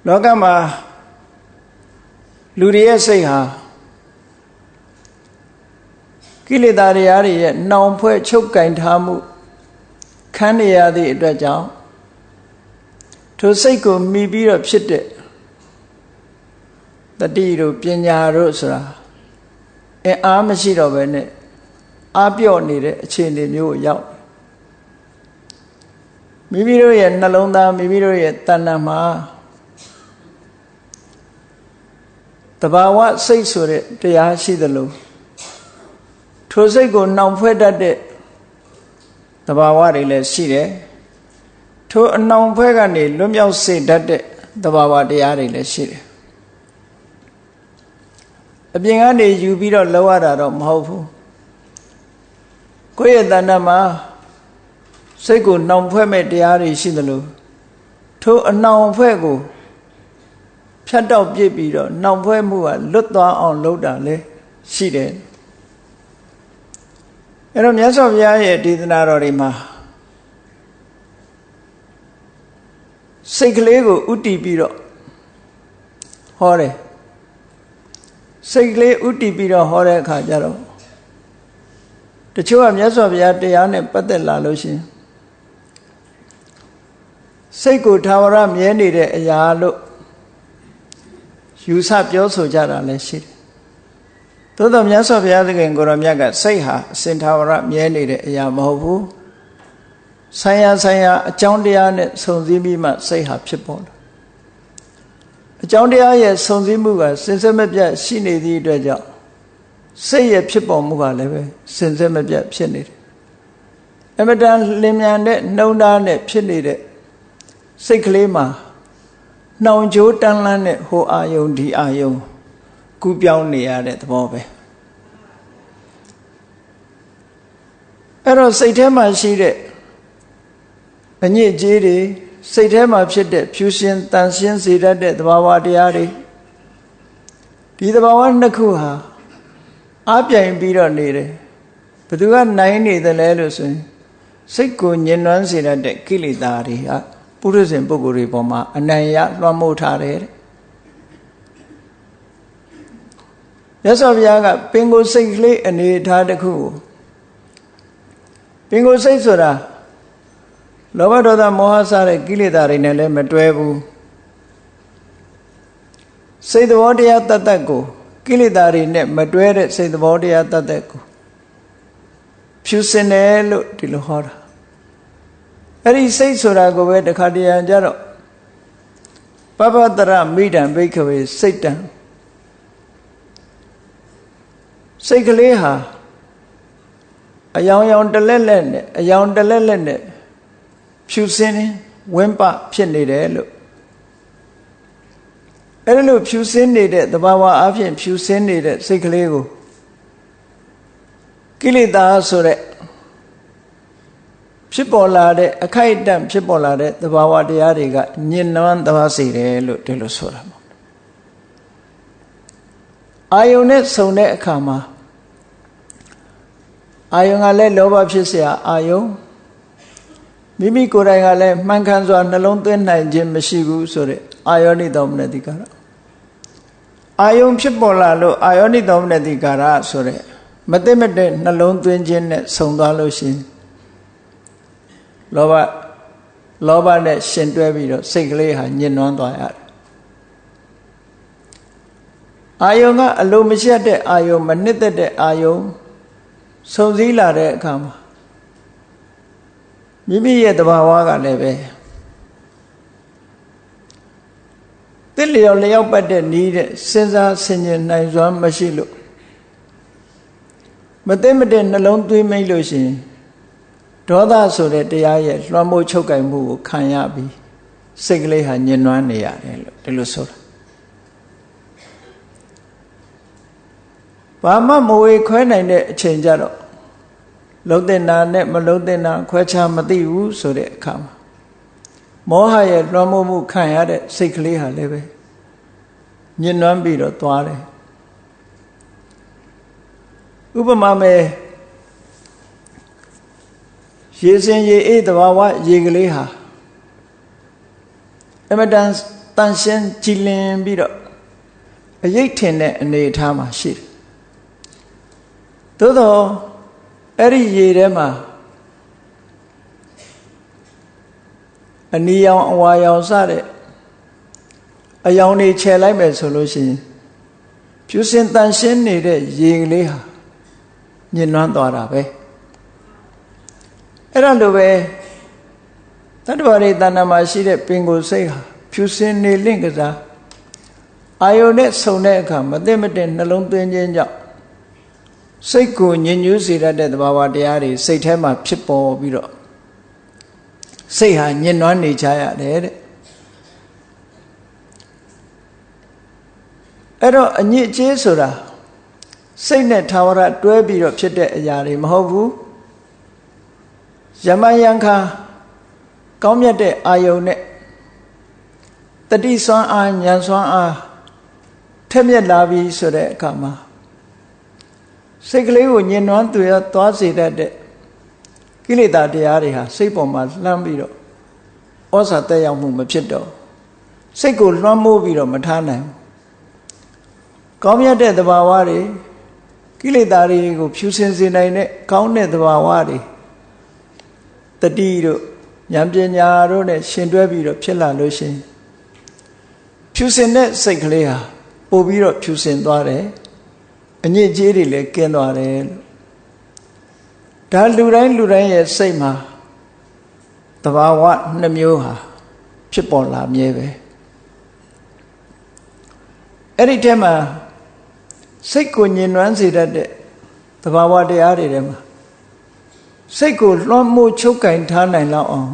လောကမှာလူတွေရဲ့စိတ်ဟာကိလေသာတရားတွေရဲ့နှောင်ဖွဲ့ချုပ်ကင်ထားမှုခံနေရသည့်အတွက်ကြောင့်ထိုစိတ်ကိုမှီပြီးတော့ဖြစ်တဲ့တတိတို့ပညာတို့ဆိုတာအားမရှိတော့ဘဲနဲ့အားပြော့နေတဲ့အခြေအနေမျိုးကိုရောက်မိမိတို့ရဲ့နှလုံးသားမိမိတို့ရဲ့တဏ္ဍာမှာတဘာဝစိတ်ဆိုတဲ့တရားရှိသလိုထိုစိတ်ကိုနှောင်ဖွဲ့တတ်တဲ့တဘာဝတွေလည်းရှိတယ်ထိုအနှောင်ဖွဲ့ကနေလွတ်မြောက်စေတတ်တဲ့တဘာဝတရားတွေလည်းရှိတယ်အပြင်ကနေယူပြီးတော့လောက်ရတာတော့မဟုတ်ဘူးကိုယ့်ရဲ့တဏ္ဍာမှာစိတ်ကိုနှောင်ဖွဲ့မဲ့တရားတွေရှိသလိုထိုအနှောင်ဖွဲ့ကိုဖြတ်တောက်ပြစ်ပြီးတော့နှောင်ဖွဲ့မှုကလွတ်သွားအောင်လုပ်တာလည်းရှိတယ်အဲ့တော့မြတ်စွာဘုရားရဲ့ဒေသနာတော်တွေမှာစိတ်ကလေးကိုဥတည်ပြီးတော့ဟောတယ်စိတ်ကလေးဥတည်ပြီးတော့ဟောတဲ့အခါကျတော့တချို့ကမြတ်စွာဘုရားတရားနဲ့ပတ်သက်လာလို့ရှိရင်စိတ်ကိုထာဝရမြဲနေတဲ့အရာလို့ယူဆပြောဆိုကြတာလည်းရှိတယ်သို့တော်မြတ်စွာဘုရားသခင်ကိုရောမြတ်ကစိတ်ဟာအစဉ်ထာဝရမြဲနေတဲ့အရာမဟုတ်ဘူးဆိုင်ရာအကြောင်းတရားနဲ့ဆုံစည်းပြီးမှစိတ်ဟာဖြစ်ပေါ်လာအကြောင်းတရားရဲ့ဆုံစည်းမှုကစင်စစ်မပြတ်ရှိနေသည့်အတွက်ကြောင့်စိတ်ရဲ့ဖြစ်ပေါ်မှုကလည်းပဲစင်စစ်မပြတ်ဖြစ်နေတယ်အမတန်လင်းမြန်တဲ့နှုံသားနဲ့ဖြစ်နေတဲ့စိတ်ကလေးမှာနှောင်ကြိုးတန်းလန်းတဲ့ဟိုအာယုံဒီအာယုံကူးပြောင်းနေရတဲ့သဘောပဲအဲ့တော့စိတ်ထဲမှာရှိတဲ့အညစ်အကြေးတွေစိတ်ထဲမှာဖြစ်တဲ့ဖြူရှင်တန်ရှင်းစေတတ်တဲ့သဘာဝတရားတွေဒီသဘာဝနှစ်ခုဟာအပြိုင်ပြီးတော့နေတယ်ဘယ်သူကနိုင်နေတယ်လဲလို့ဆိုရင်စိတ်ကိုညှဉ်းနှွမ်းစေတတ်တဲ့ကိလေသာတွေကပုရိသေပုဂ္ဂိုလ်တွေပေါ်မှာအနိုင်ရလွှမ်းမိုးထားတယ်မြတ်စွာဘုရားကပင်ကိုယ်စိတ်ကလေးအနေထားတစ်ခုကိုပင်ကိုယ်စိတ်ဆိုတာလောဘဒေါသမောဟစတဲ့ကိလေသာတွေနဲ့လည်းမတွဲဘူးစိတ်သဘောတရားတတ်ကိုကိလေသာတွေနဲ့မတွဲတဲ့စိတ်သဘောတရားတတ်ကိုဖြူစင်တယ်လို့ဒီလိုဟောတာအဲ့ဒီစိတ်ဆိုတာကိုပဲတခါတရံကြတော့ပပတရမိဒံဘိက္ခဝေစိတ်တံစိတ်ကလေးဟာအယောင်တလက်လက်နဲ့ဖြူစင်းဝင်းပဖြစ်နေတယ်လို့အဲ့လိုဖြူစင်းနေတဲ့သဘာဝအဖြစ်ဖြူစင်းနေတဲ့စိတ်ကလေးကိုကိလေသာဆိုတဲ့ဖြစ်ပေါ်လာတဲ့အခိုက်အတန့်ဖြစ်ပေါ်လာတဲ့သဘာဝတရားတွေကညှဉ်းနှွမ်းသွားစေတယ်လို့ဒီလိုဆိုတာပေါ့အာယုန်နဲ့ဆုံတဲ့အခါမှာအာယုန်ကလည်းလောဘဖြစ်เสียအာယုန်မိမိကိုယ်တိုင်ကလည်းမှန်ကန်စွာနှလုံးသွင်းနိုင်ခြင်းမရှိဘူးဆိုတဲ့အာယောနိသောမနတိကာရအာယုန်ဖြစ်ပေါ်လာလို့အာယောနိသောမနတိကာရဆိုတဲ့မသိမတဲ့နှလုံးသွင်းခြင်းနဲ့ဆုံသွားလို့ရှိရင်လောဘနဲ့ရှင်တွဲပြီးတော့စိတ်ကလေးဟာညှဉ်းနှွမ်းသွားရတယ်အာယုန်ကအလိုမရှိတဲ့အာယုန်မနှစ်သက်တဲ့အာယုန်ဆုံစည်းလာတဲ့အခါမှာမိမိရဲ့တဘာဝကလည်းပဲတိလျော်လျောက်ပတ်တဲ့နီးတဲ့စဉ်းစားဆင်ခြင်နိုင်စွမ်းမရှိလို့မသိမတဲ့နှလုံးသွင်းမိလို့ရှိရင်ဒေါသဆိုတဲ့တရားရဲ့လွှမ်းမိုးချုပ်ကိုင်မှုကိုခံရပြီးစိတ်ကလေးဟာညှဉ်းနှွမ်းနေရတယ်လို့ဒီလိုဆိုတာဘာမှမဝေခွဲနိုင်တဲ့အချိန်ကြတော့လုံးတဲ့နာနဲ့မလုံးတဲ့နာခွဲခြားမသိဘူးဆိုတဲ့အခါမှာမောဟရဲ့လွှမ်းမိုးမှုခံရတဲ့စိတ်ကလေးဟာလည်းပဲညှဉ်းနှွမ်းပြီးတော့သွားတယ်ဥပမာမဲ့ရေစင်ရေအေးသဘာဝရေကလေးဟာအမတန် တန်ရှင်းကြည်လင်ပြီးတော့အရေးထင်တဲ့အနေအထားမှာရှိတယ်သို့တော့အဲ့ဒီရေထဲမှာအနီရောင်အဝါရောင်စတဲ့အယောင်တွေခြယ်လိုက်မယ်ဆိုလို့ရှိရင်ဖြူစင်တန်ရှင်းနေတဲ့ရေကလေးဟာညှဉ်းနှွမ်းသွားတာပဲအဲ့ဒါလိုပဲတတ္တဝါတွေတဏ္ဍာမှာရှိတဲ့ပင်ကိုယ်စိတ်ဟာဖြူစင်နေလင့်ကစားအာယုန်နဲ့ဆုံတဲ့အခါမသိမတင်နှလုံးသွင်းခြင်းကြောင့်စိတ်ကိုညစ်ညူးစေတတ်တဲ့သဘာဝတရားတွေစိတ်ထဲမှာဖြစ်ပေါ်ပြီးတော့စိတ်ဟာညှဉ်းနှွမ်းနေကြရတယ်တဲ့အဲ့တော့အညစ်အကြေးဆိုတာစိတ်နဲ့ထာဝရတွဲပြီးတော့ဖြစ်တဲ့အရာတွေမဟုတ်ဘူးယမယံခါကောင်းမြတ်တဲ့အာယုန်နဲ့တတိစွမ်းအားဉာဏ်စွမ်းအားထက်မြက်လာပြီဆိုတဲ့အခါမှာစိတ်ကလေးကိုညှဉ်းနှွမ်းသွားစေတတ်တဲ့ကိလေသာတရားတွေဟာစိတ်ပေါ်မှာလှမ်းပြီးတော့ဩဇာတက်ရောက်မှုမဖြစ်တော့စိတ်ကိုလွှမ်းမိုးပြီးတော့မထားနိုင်ကောင်းမြတ်တဲ့သဘာဝတွေကိလေသာတွေကိုဖြူစင်စေနိုင်တဲ့ကောင်းတဲ့သဘာဝတွေတတိတို့ဉာဏ်ပညာတို့နဲ့ရှင်တွဲပြီးတော့ဖြစ်လာလို့ရှိရင်ဖြူစင်တဲ့စိတ်ကလေးဟာပို့ပြီးတော့ဖြူစင်သွားတယ်အညစ်အကြေးတွေလည်းကင်းသွားတယ်လို့ဒါလူတိုင်းရဲ့စိတ်မှာသဘာဝနှစ်မျိုးဟာဖြစ်ပေါ်လာမြဲပဲအဲ့ဒီထဲမှာစိတ်ကိုညှဉ်းနှွမ်းစေတတ်တဲ့သဘာဝတရားတွေထဲမှာစိတ်ကိုလွှမ်းမိုးချုပ်ကင်ထားနိုင်လောက်အောင်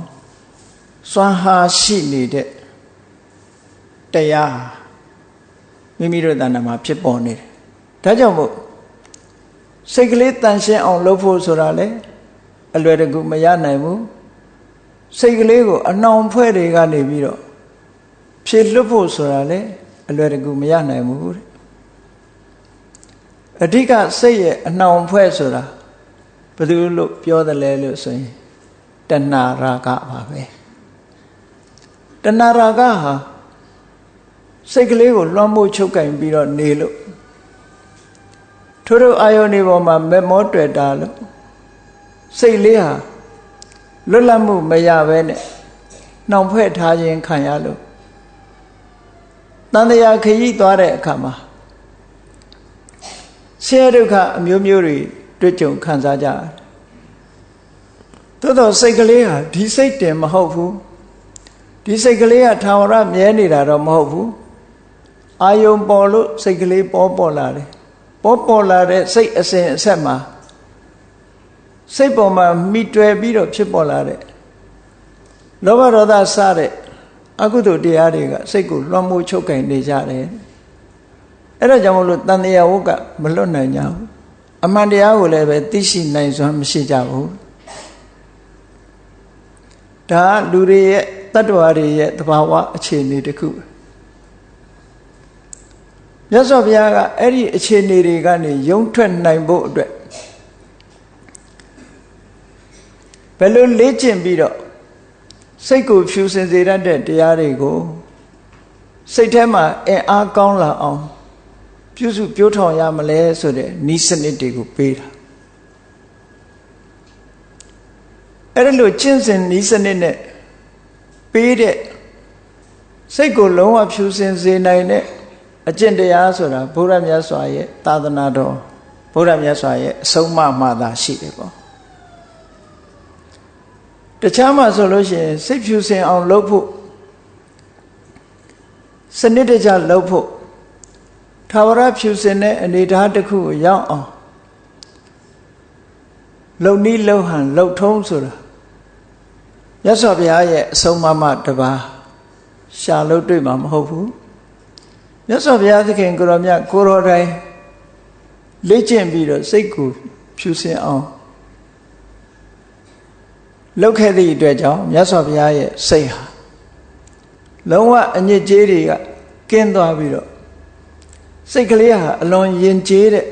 စွမ်းဟာရှိနေတဲ့တရားမိမိတို့တဏ္ဍာမှာဖြစ်ပေါ်နေတယ်ဒါကြောင့်မို့စိတ်ကလေးတန်ရှင်းအောင်လုပ်ဖို့ဆိုတာလေအလွယ်တကူမရနိုင်ဘူးစိတ်ကလေးကိုအနှောင်ဖွဲ့တွေကနေပြီးတော့ဖြည့်လွတ်ဖို့ဆိုတာလေအလွယ်တကူမရနိုင်ဘူးတဲ့အဓိကစိတ်ရဲ့အနှောင်ဖွဲ့ဆိုတာဘယ်သူလို့ပြောတယ်လဲလို့ဆိုရင်တဏှာရာဂပါပဲတဏှာရာဂဟာစိတ်ကလေးကိုလွှမ်းမိုးချုပ်ကင်ပြီးတော့နေလို့ထို့အာယုန်ဒီပေါ်မှာမမောတွေ့တာလို့စိတ်လေးဟာလွတ်လပ်မှုမရဘဲနဲ့နှောင်ဖွဲ့ထားခြင်းခံရလို့တန်တရားခရီးသွားတဲ့အခါမှာဆင်းရဲဒုက္ခအမျိုးမျိုးတွေတွေ့ကြုံခံစားကြတယ်သို့တော့စိတ်ကလေးဟာဒီစိတ်တင်မဟုတ်ဘူးဒီစိတ်ကလေးကထာဝရမြဲနေတာတော့မဟုတ်ဘူးအာယုံပေါ်လို့စိတ်ကလေးပေါ်လာတယ်ပေါ်လာတဲ့စိတ်အစဉ်အဆက်မှာစိတ်ပေါ်မှာမိတွယ်ပြီးတော့ဖြစ်ပေါ်လာတဲ့လောဘဒေါသစတဲ့အကုသိုလ်တရားတွေကစိတ်ကိုလွှမ်းမိုးချုပ်ကင်နေကြတယ်အဲ့ဒါကြောင့်မလို့တန်တရားဝုတ်ကမလွတ်နိုင်ကြဘူးအမှန်တရားကိုလည်းပဲသိရှိနိုင်စွမ်းမရှိကြဘူးဒါလူတွေရဲ့တတ္တဝါတွေရဲ့သဘာဝအခြေအနေတစ်ခုမြတ်စွာဘုရားကအဲ့ဒီအခြေအနေတွေကနေယုံထွက်နိုင်ဖို့အတွက်ဘယ်လိုလေ့ကျင့်ပြီးတော့စိတ်ကိုဖြူစင်စေတတ်တဲ့တရားတွေကိုစိတ်ထဲမှာအင်အားကောင်းလာအောင်ပြုစုပြောထောင်ရမလဲဆိုတဲ့ဤစနစ်တွေကိုပေးတာအဲ့ဒါလို့ကျင့်စဉ်ဤစနစ်နဲ့ပေးတဲ့စိတ်ကိုလုံးဝဖြူစင်စေနိုင်တဲ့အကျင့်တရားဆိုတာဘုရားမြတ်စွာရဲ့သာသနာတော်ဘုရားမြတ်စွာရဲ့အဆုံးအမမှသာရှိတယ်ပေါ့တခြားမှာဆိုလို့ရှိရင်စိတ်ဖြူစင်အောင်လုပ်ဖို့စနစ်တကျလုပ်ဖို့ထာဝရဖြူစင်တဲ့အနေအထားတစ်ခုကိုရောက်အောင်လုံနီးလုံဟန်လုံထုံးဆိုတာမြတ်စွာဘုရားရဲ့အဆုံးအမတပါးရှာလို့တွေ့မှာမဟုတ်ဘူးမြတ်စွာဘုရားသခင်ကိုရောမြတ်ကိုရောတိုင်းလေ့ကျင့်ပြီးတော့စိတ်ကိုဖြူစင်အောင်လုပ်ခဲ့သည့်အတွက်ကြောင့်မြတ်စွာဘုရားရဲ့စိတ်ဟာလုံးဝအညစ်အကြေးတွေကကင်းသွားပြီးတော့စိတ်ကလေးဟာအလွန်ယဉ်ကျေးတဲ့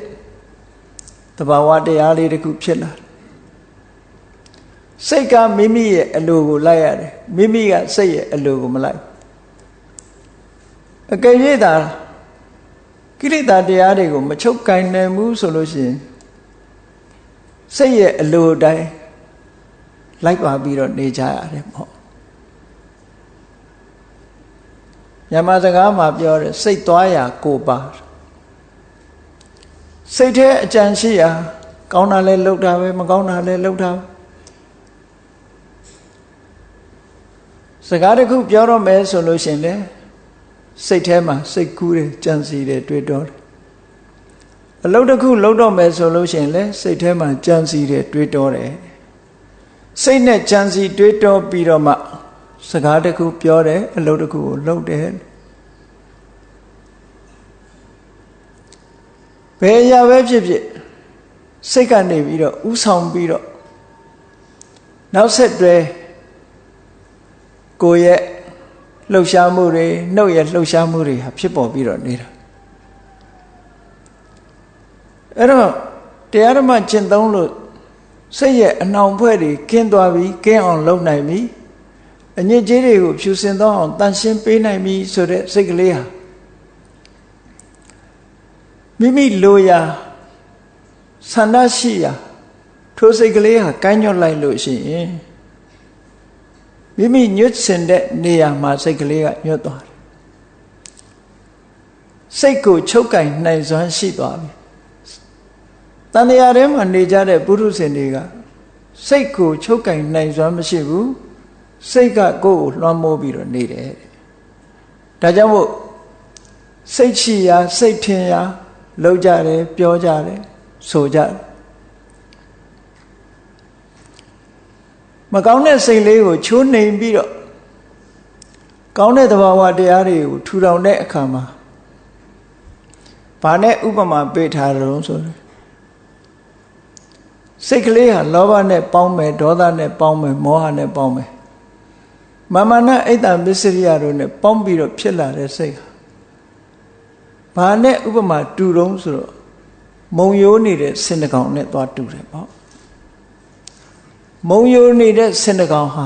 သဘာဝတရားလေးတစ်ခုဖြစ်လာတယ်စိတ်ကမိမိရဲ့အလိုကိုလိုက်ရတယ်မိမိကစိတ်ရဲ့အလိုကိုမလိုက် အကယ်၍သာကိလေသာတရားတွေကိုမချုပ်ကင်နိုင်ဘူးဆိုလို့ရှိရင်စိတ်ရဲ့အလိုတိုင်းလိုက်ပါပြီးတော့နေကြရတယ်ပေါ့မြန်မာစကားမှာပြောတယ်စိတ်သွားရာကိုပါစိတ်ထဲအကြံရှိရာကောင်းတာလည်းလုပ်တာပဲမကောင်းတာလည်းလုပ်တာပဲစကားတစ်ခုပြောတော့မယ်ဆိုလို့ရှိရင်လေစိတ်ထဲမှာစိတ်ကူးတယ်ကြံစီတယ်တွေးတောတယ်အလုပ်တစ်ခုလုပ်တော့မယ်ဆိုလို့ရှိရင်လေစိတ်ထဲမှာကြံစီတယ်တွေးတောတယ်စိတ်နဲ့ကြံစီတွေးတောပြီးတော့မှစကားတစ်ခုပြောတယ်အလုပ်တစ်ခုကိုလုပ်တယ်ဘယ်အရာပဲဖြစ်ဖြစ်စိတ်ကနေပြီးတော့ဥဆောင်ပြီးတော့နောက်ဆက်တွဲကိုယ်ရဲ့လှုပ်ရှားမှုတွေနှုတ်ရဲ့လှုပ်ရှားမှုတွေဟာဖြစ်ပေါ်ပြီးတော့နေတာအဲ့တော့တရားဓမ္မကျင့်သုံးလို့စိတ်ရဲ့အနှောင်ဖွဲ့တွေကင်းသွားပြီကင်းအောင်လုပ်နိုင်ပြီအညစ်အကြေးတွေကိုဖြူစင်သွားအောင်တန်ရှင်းပေးနိုင်ပြီဆိုတဲ့စိတ်ကလေးဟာမိမိလိုရာဆန္ဒရှိရာထိုစိတ်ကလေးဟာကိုင်းညွတ်လိုက်လို့ရှိရင်မိမိညွတ်စင်တဲ့နေရာမှာစိတ်ကလေးကညွတ်သွားတယ်စိတ်ကိုချုပ်ကင်နိုင်စွမ်းရှိသွားပြီတဏှာထဲမှာနေကြတဲ့ပုရုษင်တွေကစိတ်ကိုချုပ်ကင်နိုင်စွမ်းမရှိဘူးစိတ်ကကိုယ်ကိုလွှမ်းမိုးပြီးတော့နေတယ်ဒါကြောင့်မို့စိတ်ရှိရာစိတ်ထင်ရာလုပ်ကြတယ်ပြောကြတယ်ဆိုကြတယ်မကောင်းတဲ့စိတ်လေးကိုချိုးနှိမ်ပြီးတော့ကောင်းတဲ့သဘာဝတရားတွေကိုထူထောင်တဲ့အခါမှာဘာနဲ့ဥပမာပေးထားတယ်လို့ဆိုစိတ်ကလေးဟာလောဘနဲ့ပေါင်းမယ်ဒေါသနဲ့ပေါင်းမယ်မောဟနဲ့ပေါင်းမယ်မာမနအိတ်တပစ္စရိယတို့နဲ့ပေါင်းပြီးတော့ဖြစ်လာတဲ့စိတ်ဟာဘာနဲ့ဥပမာတူတုံးဆိုတော့မုံယိုးနေတဲ့စင်တကောင်နဲ့သွားတူတယ်ပေါ့မုံယိုးနေတဲ့စင်တကောင်ဟာ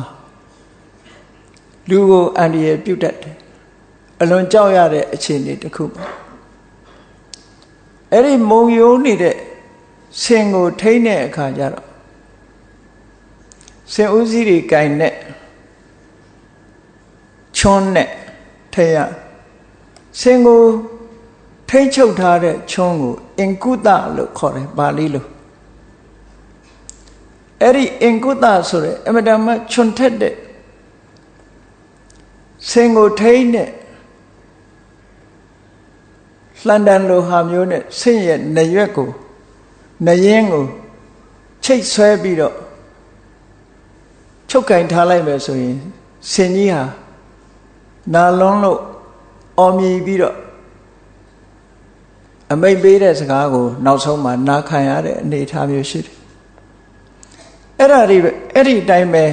လူကိုအန္တရာယ်ပြုတ်တတ်တယ်အလွန်ကြောက်ရတဲ့အခြေအနေတစ်ခုပေါ့အဲ့ဒီမုံယိုးနေတဲ့ဆင်ကိုထိန်းတဲ့အခါကျတော့ဆင်ဦးစီးတွေကင်နဲ့ချွန်းနဲ့ထိန်းရဆင်ကိုထိန်းချုပ်ထားတဲ့ချွန်းကိုအင်ကုသလို့ခေါ်တယ်ပါဠိလိုအဲ့ဒီအင်ကုသဆိုတဲ့အမတမချွန်ထက်တဲ့ဆင်ကိုထိန်းတဲ့လှန်တန်လိုဟာမျိုးနဲ့ဆင်ရဲ့နရွက်ကိုနရင်းကိုချိတ်ဆွဲပြီးတော့ချုပ်ကင်ထားလိုက်မယ်ဆိုရင်ဆင်ကြီးဟာနာလွန်းလို့အော်မြည်ပြီးတော့အမိတ်ပေးတဲ့စကားကိုနောက်ဆုံးမှာနားခံရတဲ့အနေအထားမျိုးရှိတယ်အဲ့ဒါတွေပဲအဲ့ဒီအတိုင်းပဲ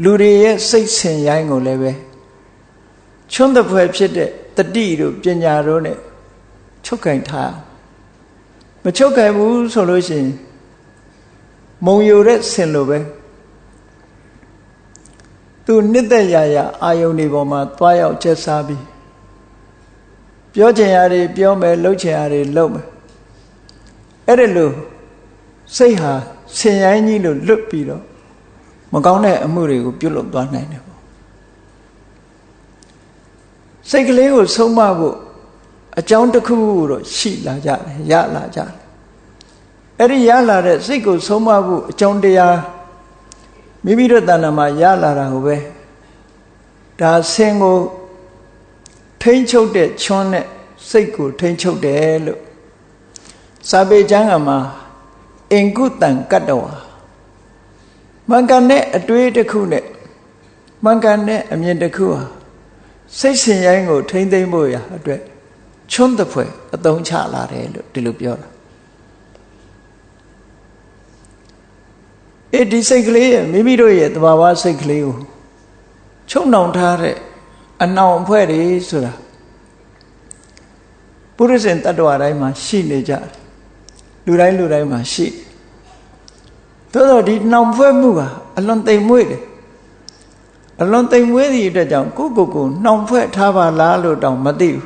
လူတွေရဲ့စိတ်ဆင်ရိုင်းကိုလည်းပဲချွန်းတဲ့ဖွဲ့ဖြစ်တဲ့တတိတို့ပညာတို့နဲ့ချုပ်ကင်ထားမချုပ်ကင်ဘူးဆိုလို့ရှိရင်မုံယိုတဲ့ဆင်လိုပဲသူနှစ်သက်ရာရာအာယုန်တွေပေါ်မှာသွားရောက်ကျက်စားပြီးပြောချင်ရာတွေပြောမယ်လုပ်ချင်ရာတွေလုပ်မယ်အဲ့ဒါလို့စိတ်ဟာဆင်ရိုင်းကြီးလို့လွတ်ပြီးတော့မကောင်းတဲ့အမှုတွေကိုပြုလုပ်သွားနိုင်တယ်ပေါ့စိတ်ကလေးကိုဆုံးမဖို့အကြောင်းတစ်ခုတော့ရှိလာကြတယ်ရလာကြတယ်အဲ့ဒီရလာတဲ့စိတ်ကိုဆုံးမဖို့အကြောင်းတရားမိမိတို့တဏ္ဍာမှာရလာတာကိုပဲဒါဆင်ကိုထိမ့်ချုပ်တဲ့ချွန်းနဲ့စိတ်ကိုထိမ့်ချုပ်တယ်လို့စာပေကျမ်းကမှာအင်ကုတံကတ္တဝါမှန်ကန်တဲ့အတွေးတစ်ခုနဲ့မှန်ကန်တဲ့အမြင်တစ်ခုဟာစိတ်ဆင်ရိုင်းကိုထိမ့်သိမ့်ဖို့ရအတွက်ချွန်းတဲ့ဖွဲ့အသုံးချလာတယ်လို့ဒီလိုပြောတာဒီစိတ်ကလေးရဲ့မိမိတို့ရဲ့သဘာဝစိတ်ကလေးကိုချုံနှောင်ထားတဲ့အနှောင်အဖွဲ့တွေဆိုတာပုရိသေတ attva တိုင်းမှာရှိနေကြတယ်လူတိုင်းမှာရှိသို့တော့ဒီနှောင်ဖွဲ့မှုကအလွန်သိမ်မွေ့တယ်အလွန်သိမ်မွေ့သည့်အတွက်ကြောင့်ကိုယ့်ကိုယ်ကိုနှောင်ဖွဲ့ထားပါလားလို့တောင်မသိဘူး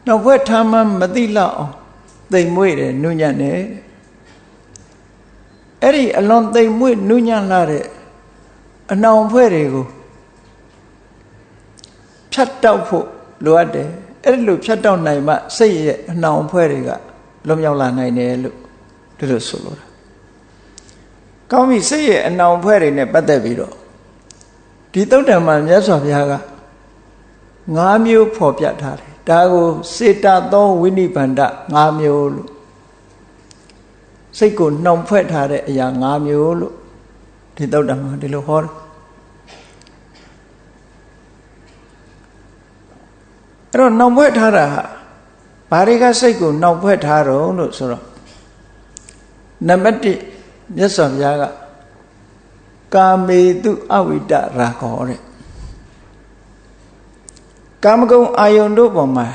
နောက်ဘက်ထားမှမသိလောက်အောင်သိမ်မွေ့တယ်နုညံ့တယ်အဲ့ဒီအလွန်သိမ်မွေ့နုညံ့လာတဲ့အနှောင်ဖွဲ့တွေကိုဖြတ်တောက်ဖို့လိုအပ်တယ်အဲ့ဒီလိုဖြတ်တောက်နိုင်မှစိတ်ရဲ့အနှောင်ဖွဲ့တွေကလွတ်မြောက်လာနိုင်တယ်လို့ဒီလိုဆိုလိုတာကောင်းပြီစိတ်ရဲ့အနှောင်ဖွဲ့တွေနဲ့ပတ်သက်ပြီးတော့ဒီသုတ်တံမှာမြတ်စွာဘုရားက၅မျိုးဖော်ပြထားတယ်ဒါကိုစေတသောဝိနိဗ္ဗန္ဒ၅မျိုးလို့စိတ်ကိုနှောင်ဖွဲ့ထားတဲ့အရာ၅မျိုးလို့ဒီသုတ်တံမှာဒီလိုဟောတယ်အဲ့တော့နှောင်ဖွဲ့ထားတာဟာဘာတွေကစိတ်ကိုနှောင်ဖွဲ့ထားတော့လို့ဆိုတော့နံပါတ်1မြတ်စွာဘုရားကကာမေတုအဝိတရာဂောတဲ့ကာမဂုဏ်အာယုန်တို့ပေါ်မှာ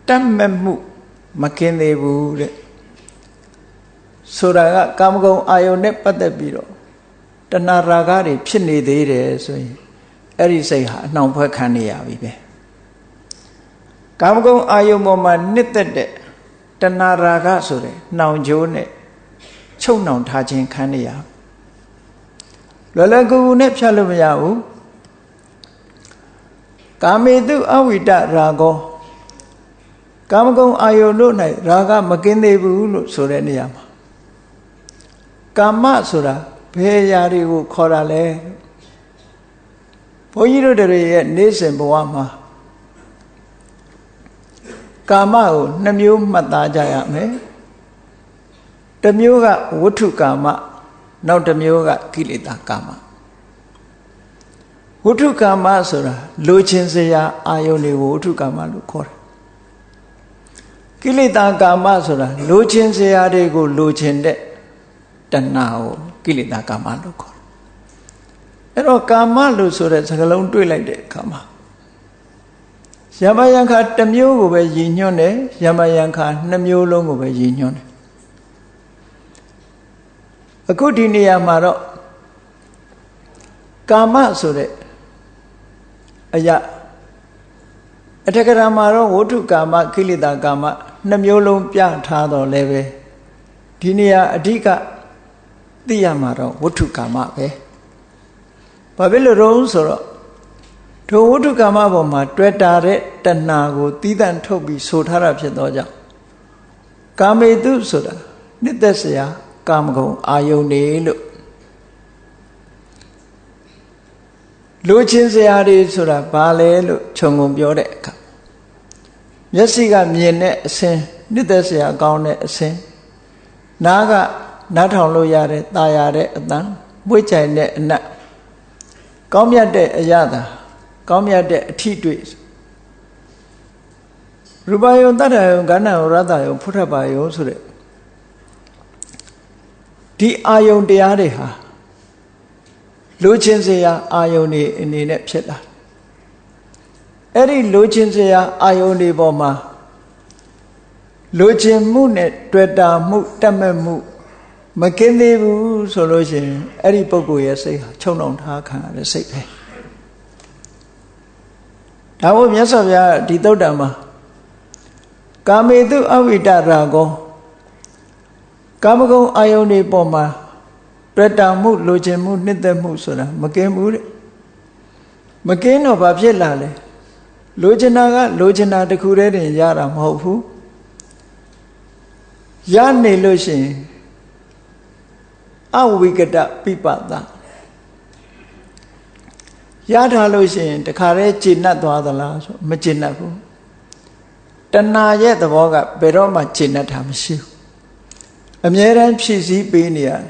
တတ်မဲ့မှုမကင်းသေးဘူးတဲ့ဆိုတာကကာမဂုဏ်အာယုန်နဲ့ပတ်သက်ပြီးတော့တဏှာရာဂတွေဖြစ်နေသေးတယ်ဆိုရင်အဲ့ဒီစိတ်ဟာအနှောင်ဖွဲ့ခံနေရပြီပဲကာမဂုဏ်အာယုန်ပေါ်မှာနှစ်သက်တဲ့တဏှာရာဂဆိုတဲ့နှောင်ကြိုးနဲ့ချုပ်နှောင်ထားခြင်းခံနေရလွယ်လွယ်ကူကူနဲ့ဖြတ်လို့မရဘူးကာမေတုအဝိတရာဂောကာမဂုဏ်အာယုန်တို့၌ရာဂမကင်းသေးဘူးလို့ဆိုတဲ့နေရာမှာကာမဆိုတာဘယ်အရာတွေကိုခေါ်တာလဲဘုန်းကြီးတို့တွေရဲ့နေ့စဉ်ဘဝမှာကာမကို2မျိုးမှတ်သားကြရမယ်တစ်မျိုးကဝဋ္ထုကာမနောက်တစ်မျိုးကကိလေသာကာမဝဋ္ထုကာမဆိုတာလိုချင်စရာအာယုန်တွေကိုဝဋ္ထုကာမလို့ခေါ်တယ်ကိလေသာကာမဆိုတာလိုချင်စရာတွေကိုလိုချင်တဲ့တဏှာကိုကိလေသာကာမလို့ခေါ်တယ်အဲ့တော့ကာမလို့ဆိုတဲ့စကားလုံးတွေ့လိုက်တဲ့အခါမှာယမယံခါတစ်မျိုးကိုပဲရည်ညွှန်းတယ်ယမယံခါ2မျိုးလုံးကိုပဲရည်ညွှန်းတယ်အခုဒီနေရာမှာတော့ကာမဆိုတဲ့အရာအထက်ကရာမှာတော့ဝဋ္ထုကာမကိလေသာကာမ2မျိုးလုံးပြထားတော့လည်းပဲဒီနေရာအဓိကသိရမှာတော့ဝဋ္ထုကာမပဲဘာဖြစ်လို့တော့ဆိုတော့ထိုဝဋ္ထုကာမပေါ်မှာတွေ့တာတဲ့တဏှာကိုသီးသန့်ထုတ်ပြီးဆိုထားတာဖြစ်သောကြောင့်ကာမေတုဆိုတာနှစ်သက်စရာကာမဂုဏ်အာယုန်တွေလို့လိုချင်စရာတွေဆိုတာဘာလဲလို့ခြုံငုံပြောတဲ့အခါမျက်စိကမြင်တဲ့အစင်းနှစ်သက်စရာကောင်းတဲ့အစင်းနားကနားထောင်လို့ရတဲ့ตาရတဲ့အသံမွေးကြိုင်တဲ့အနတ်ကောင်းမြတ်တဲ့အရသာကောင်းမြတ်တဲ့အထီးတွေ့ရူပယုံတတ္တယုံကဏ္ဍယုံရတ္တယုံဖုထပါယုံဆိုတဲ့ဒီအာယုန်တရားတွေဟာလိုချင်စရာအာယုန်တွေအနေနဲ့ဖြစ်လာအဲ့ဒီလိုချင်စရာအာယုန်တွေပေါ်မှာလိုချင်မှုနဲ့တွေ့တာမှုတတ်မဲ့မှုမကင်းသေးဘူးဆိုလို့ရှိရင်အဲ့ဒီပုဂ္ဂိုလ်ရဲ့စိတ်ဟာချုံနှောင်ထားခံရတဲ့စိတ်ပဲဒါမို့မြတ်စွာဘုရားဒီသုတ်တံမှာကာမေတုအဝိတရာဂောကာမဂုဏ်အာယုန်တွေပေါ်မှာတွေ့တာမှုလိုချင်မှုနှစ်သက်မှုဆိုတာမကင်းဘူးတဲ့မကင်းတော့ဘာဖြစ်လာလဲလိုချင်တာကလိုချင်တာတစ်ခုတည်းတင်ရတာမဟုတ်ဘူးရနေလို့ရှိရင်အဝိကတပိပသရထားလို့ရှိရင်တခါတည်းကျေနပ်သွားသလားဆိုမကျေနပ်ဘူးတဏှာရဲ့သဘောကဘယ်တော့မှကျေနပ်တာမရှိဘူးအမြဲတမ်းဖြည့်ဆည်းပေးနေရတယ်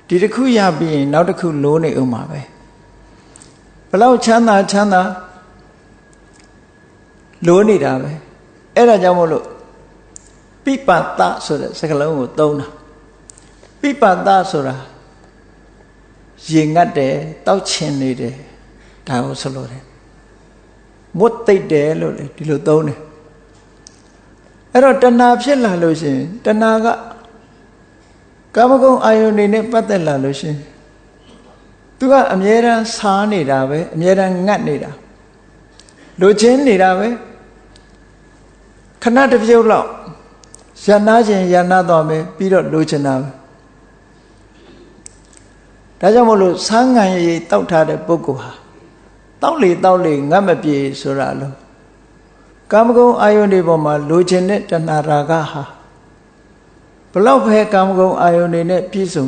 ဒီတစ်ခုရပြီးရင်နောက်တစ်ခုလိုနေဦးမှာပဲဘလောက်ချမ်းသာလိုနေတာပဲအဲ့ဒါကြောင့်မို့လို့ပိပသဆိုတဲ့စကားလုံးကိုသုံးတာပိပသဆိုတာရင်ငတ်တယ်တောက်ချင်နေတယ်ဒါကိုဆိုလို့တယ်မွတ်သိပ်တယ်လို့လေဒီလိုသုံးတယ်အဲ့တော့တဏှာဖြစ်လာလို့ရှိရင်တဏှာကကာမဂုဏ်အာယုန်တွေနဲ့ပတ်သက်လာလို့ရှိရင်သူကအမြဲတမ်းစားနေတာပဲအမြဲတမ်းငတ်နေတာလိုချင်နေတာပဲ ခဏတစ်ပြုတ်လောက်ရနာခြင်းရနာသွားမယ်ပြီးတော့လိုချင်တာပဲဒါကြောင့်မို့လို့ဆန်းငံရည်တောက်ထားတဲ့ပုဂ္ဂိုလ်ဟာတောက်လေငတ်မပြေဆိုတာလို့ကာမဂုဏ်အာယုန်တွေပေါ်မှာလိုချင်တဲ့တဏှာရာဂဟာဘလောက်ပဲကာမဂုဏ်အာယုန်တွေနဲ့ပြည့်စုံ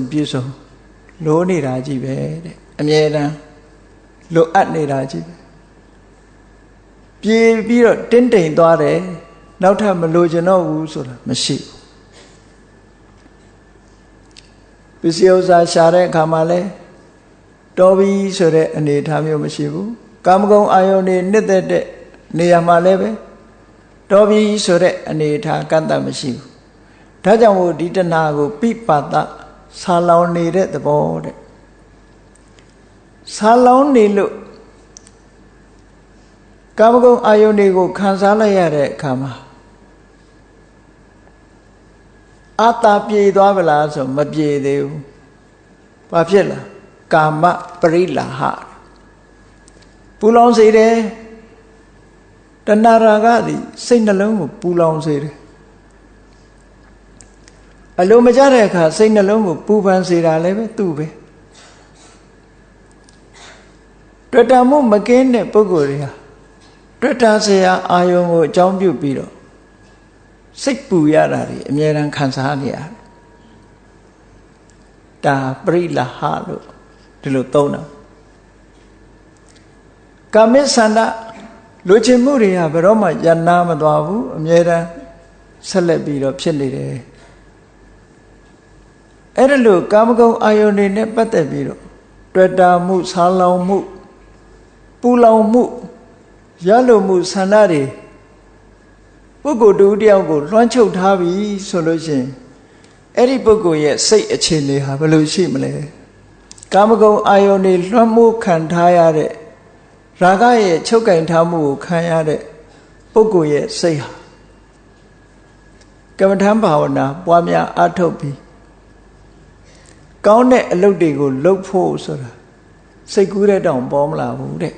လိုနေတာကြီးပဲတဲ့အမြဲတမ်းလိုအပ်နေတာကြီးပဲပြေးပြီးတော့တင်းတိမ်သွားတယ်နောက်ထပ်မလိုချင်တော့ဘူးဆိုတာမရှိဘူးပစ္စည်းဥစ္စာရှာတဲ့အခါမှာလဲတော်ပြီဆိုတဲ့အနေအထားမျိုးမရှိဘူးကာမဂုဏ်အာယုန်တွေနှစ်သက်တဲ့နေရာမှာလည်းပဲတော်ပြီဆိုတဲ့အနေအထားကန့်သတ်မရှိဘူးဒါကြောင့်မို့ဒီတဏှာကိုပိပါဒဆာလောင်နေတဲ့သဘောတဲ့ဆာလောင်နေလို့ကာမဂုဏ်အာယုန်တွေကိုခံစားလိုက်ရတဲ့အခါမှာအာတာပြေသွားဗလားဆိုမပြေသေးဘူးဘာဖြစ်လဲကာမပရိလာဟပူလောင်စေတယ်တဏှာရာဂသည်စိတ်နှလုံးကိုပူလောင်စေတယ်အလိုမကျတဲ့အခါစိတ်နှလုံးကိုပူပန်စေတာလည်းပဲသူ့ပဲတွေ့တာမှုမကင်းတဲ့ပုဂ္ဂိုလ်တွေဟာတွေ့တာစရာအာယုံကိုအကြောင်းပြုပြီးတော့စိတ်ပူရတာတွေအမြဲတမ်းခံစားနေရတယ်ဒါပရိလာဟလို့ဒီလိုသုံးတာကာမိသန္တာလိုချင်မှုတွေကဘယ်တော့မှယနာမသွားဘူးအမြဲတမ်းဆက်လက်ပြီးတော့ဖြစ်နေတယ်အဲ့ဒါလို့ကာမဂုဏ်အာယုန်တွေနဲ့ပတ်သက်ပြီးတော့တွေ့တာမှုဆာလောင်မှုပူလောင်မှုရလိုမှုဆန္ဒတွေပုဂ္ဂိုလ်တူတယောက်ကိုလွှမ်းချုပ်ထားပြီဆိုလို့ရှိရင်အဲ့ဒီပုဂ္ဂိုလ်ရဲ့စိတ်အခြေအနေဟာဘယ်လိုရှိမလဲကာမဂုဏ်အာယုန်တွေလွှမ်းမိုးခံထားရတဲ့ရာဂရဲ့ချုပ်ကင်ထားမှုကိုခံရတဲ့ပုဂ္ဂိုလ်ရဲ့စိတ်ဟာကမ္မထဘာဝနာပွားများအားထုတ်ပြီးကောင်းတဲ့အလုပ်တွေကိုလုပ်ဖို့ဆိုတာစိတ်ကူးတဲ့တောင်ပေါ်မလာဘူးတဲ့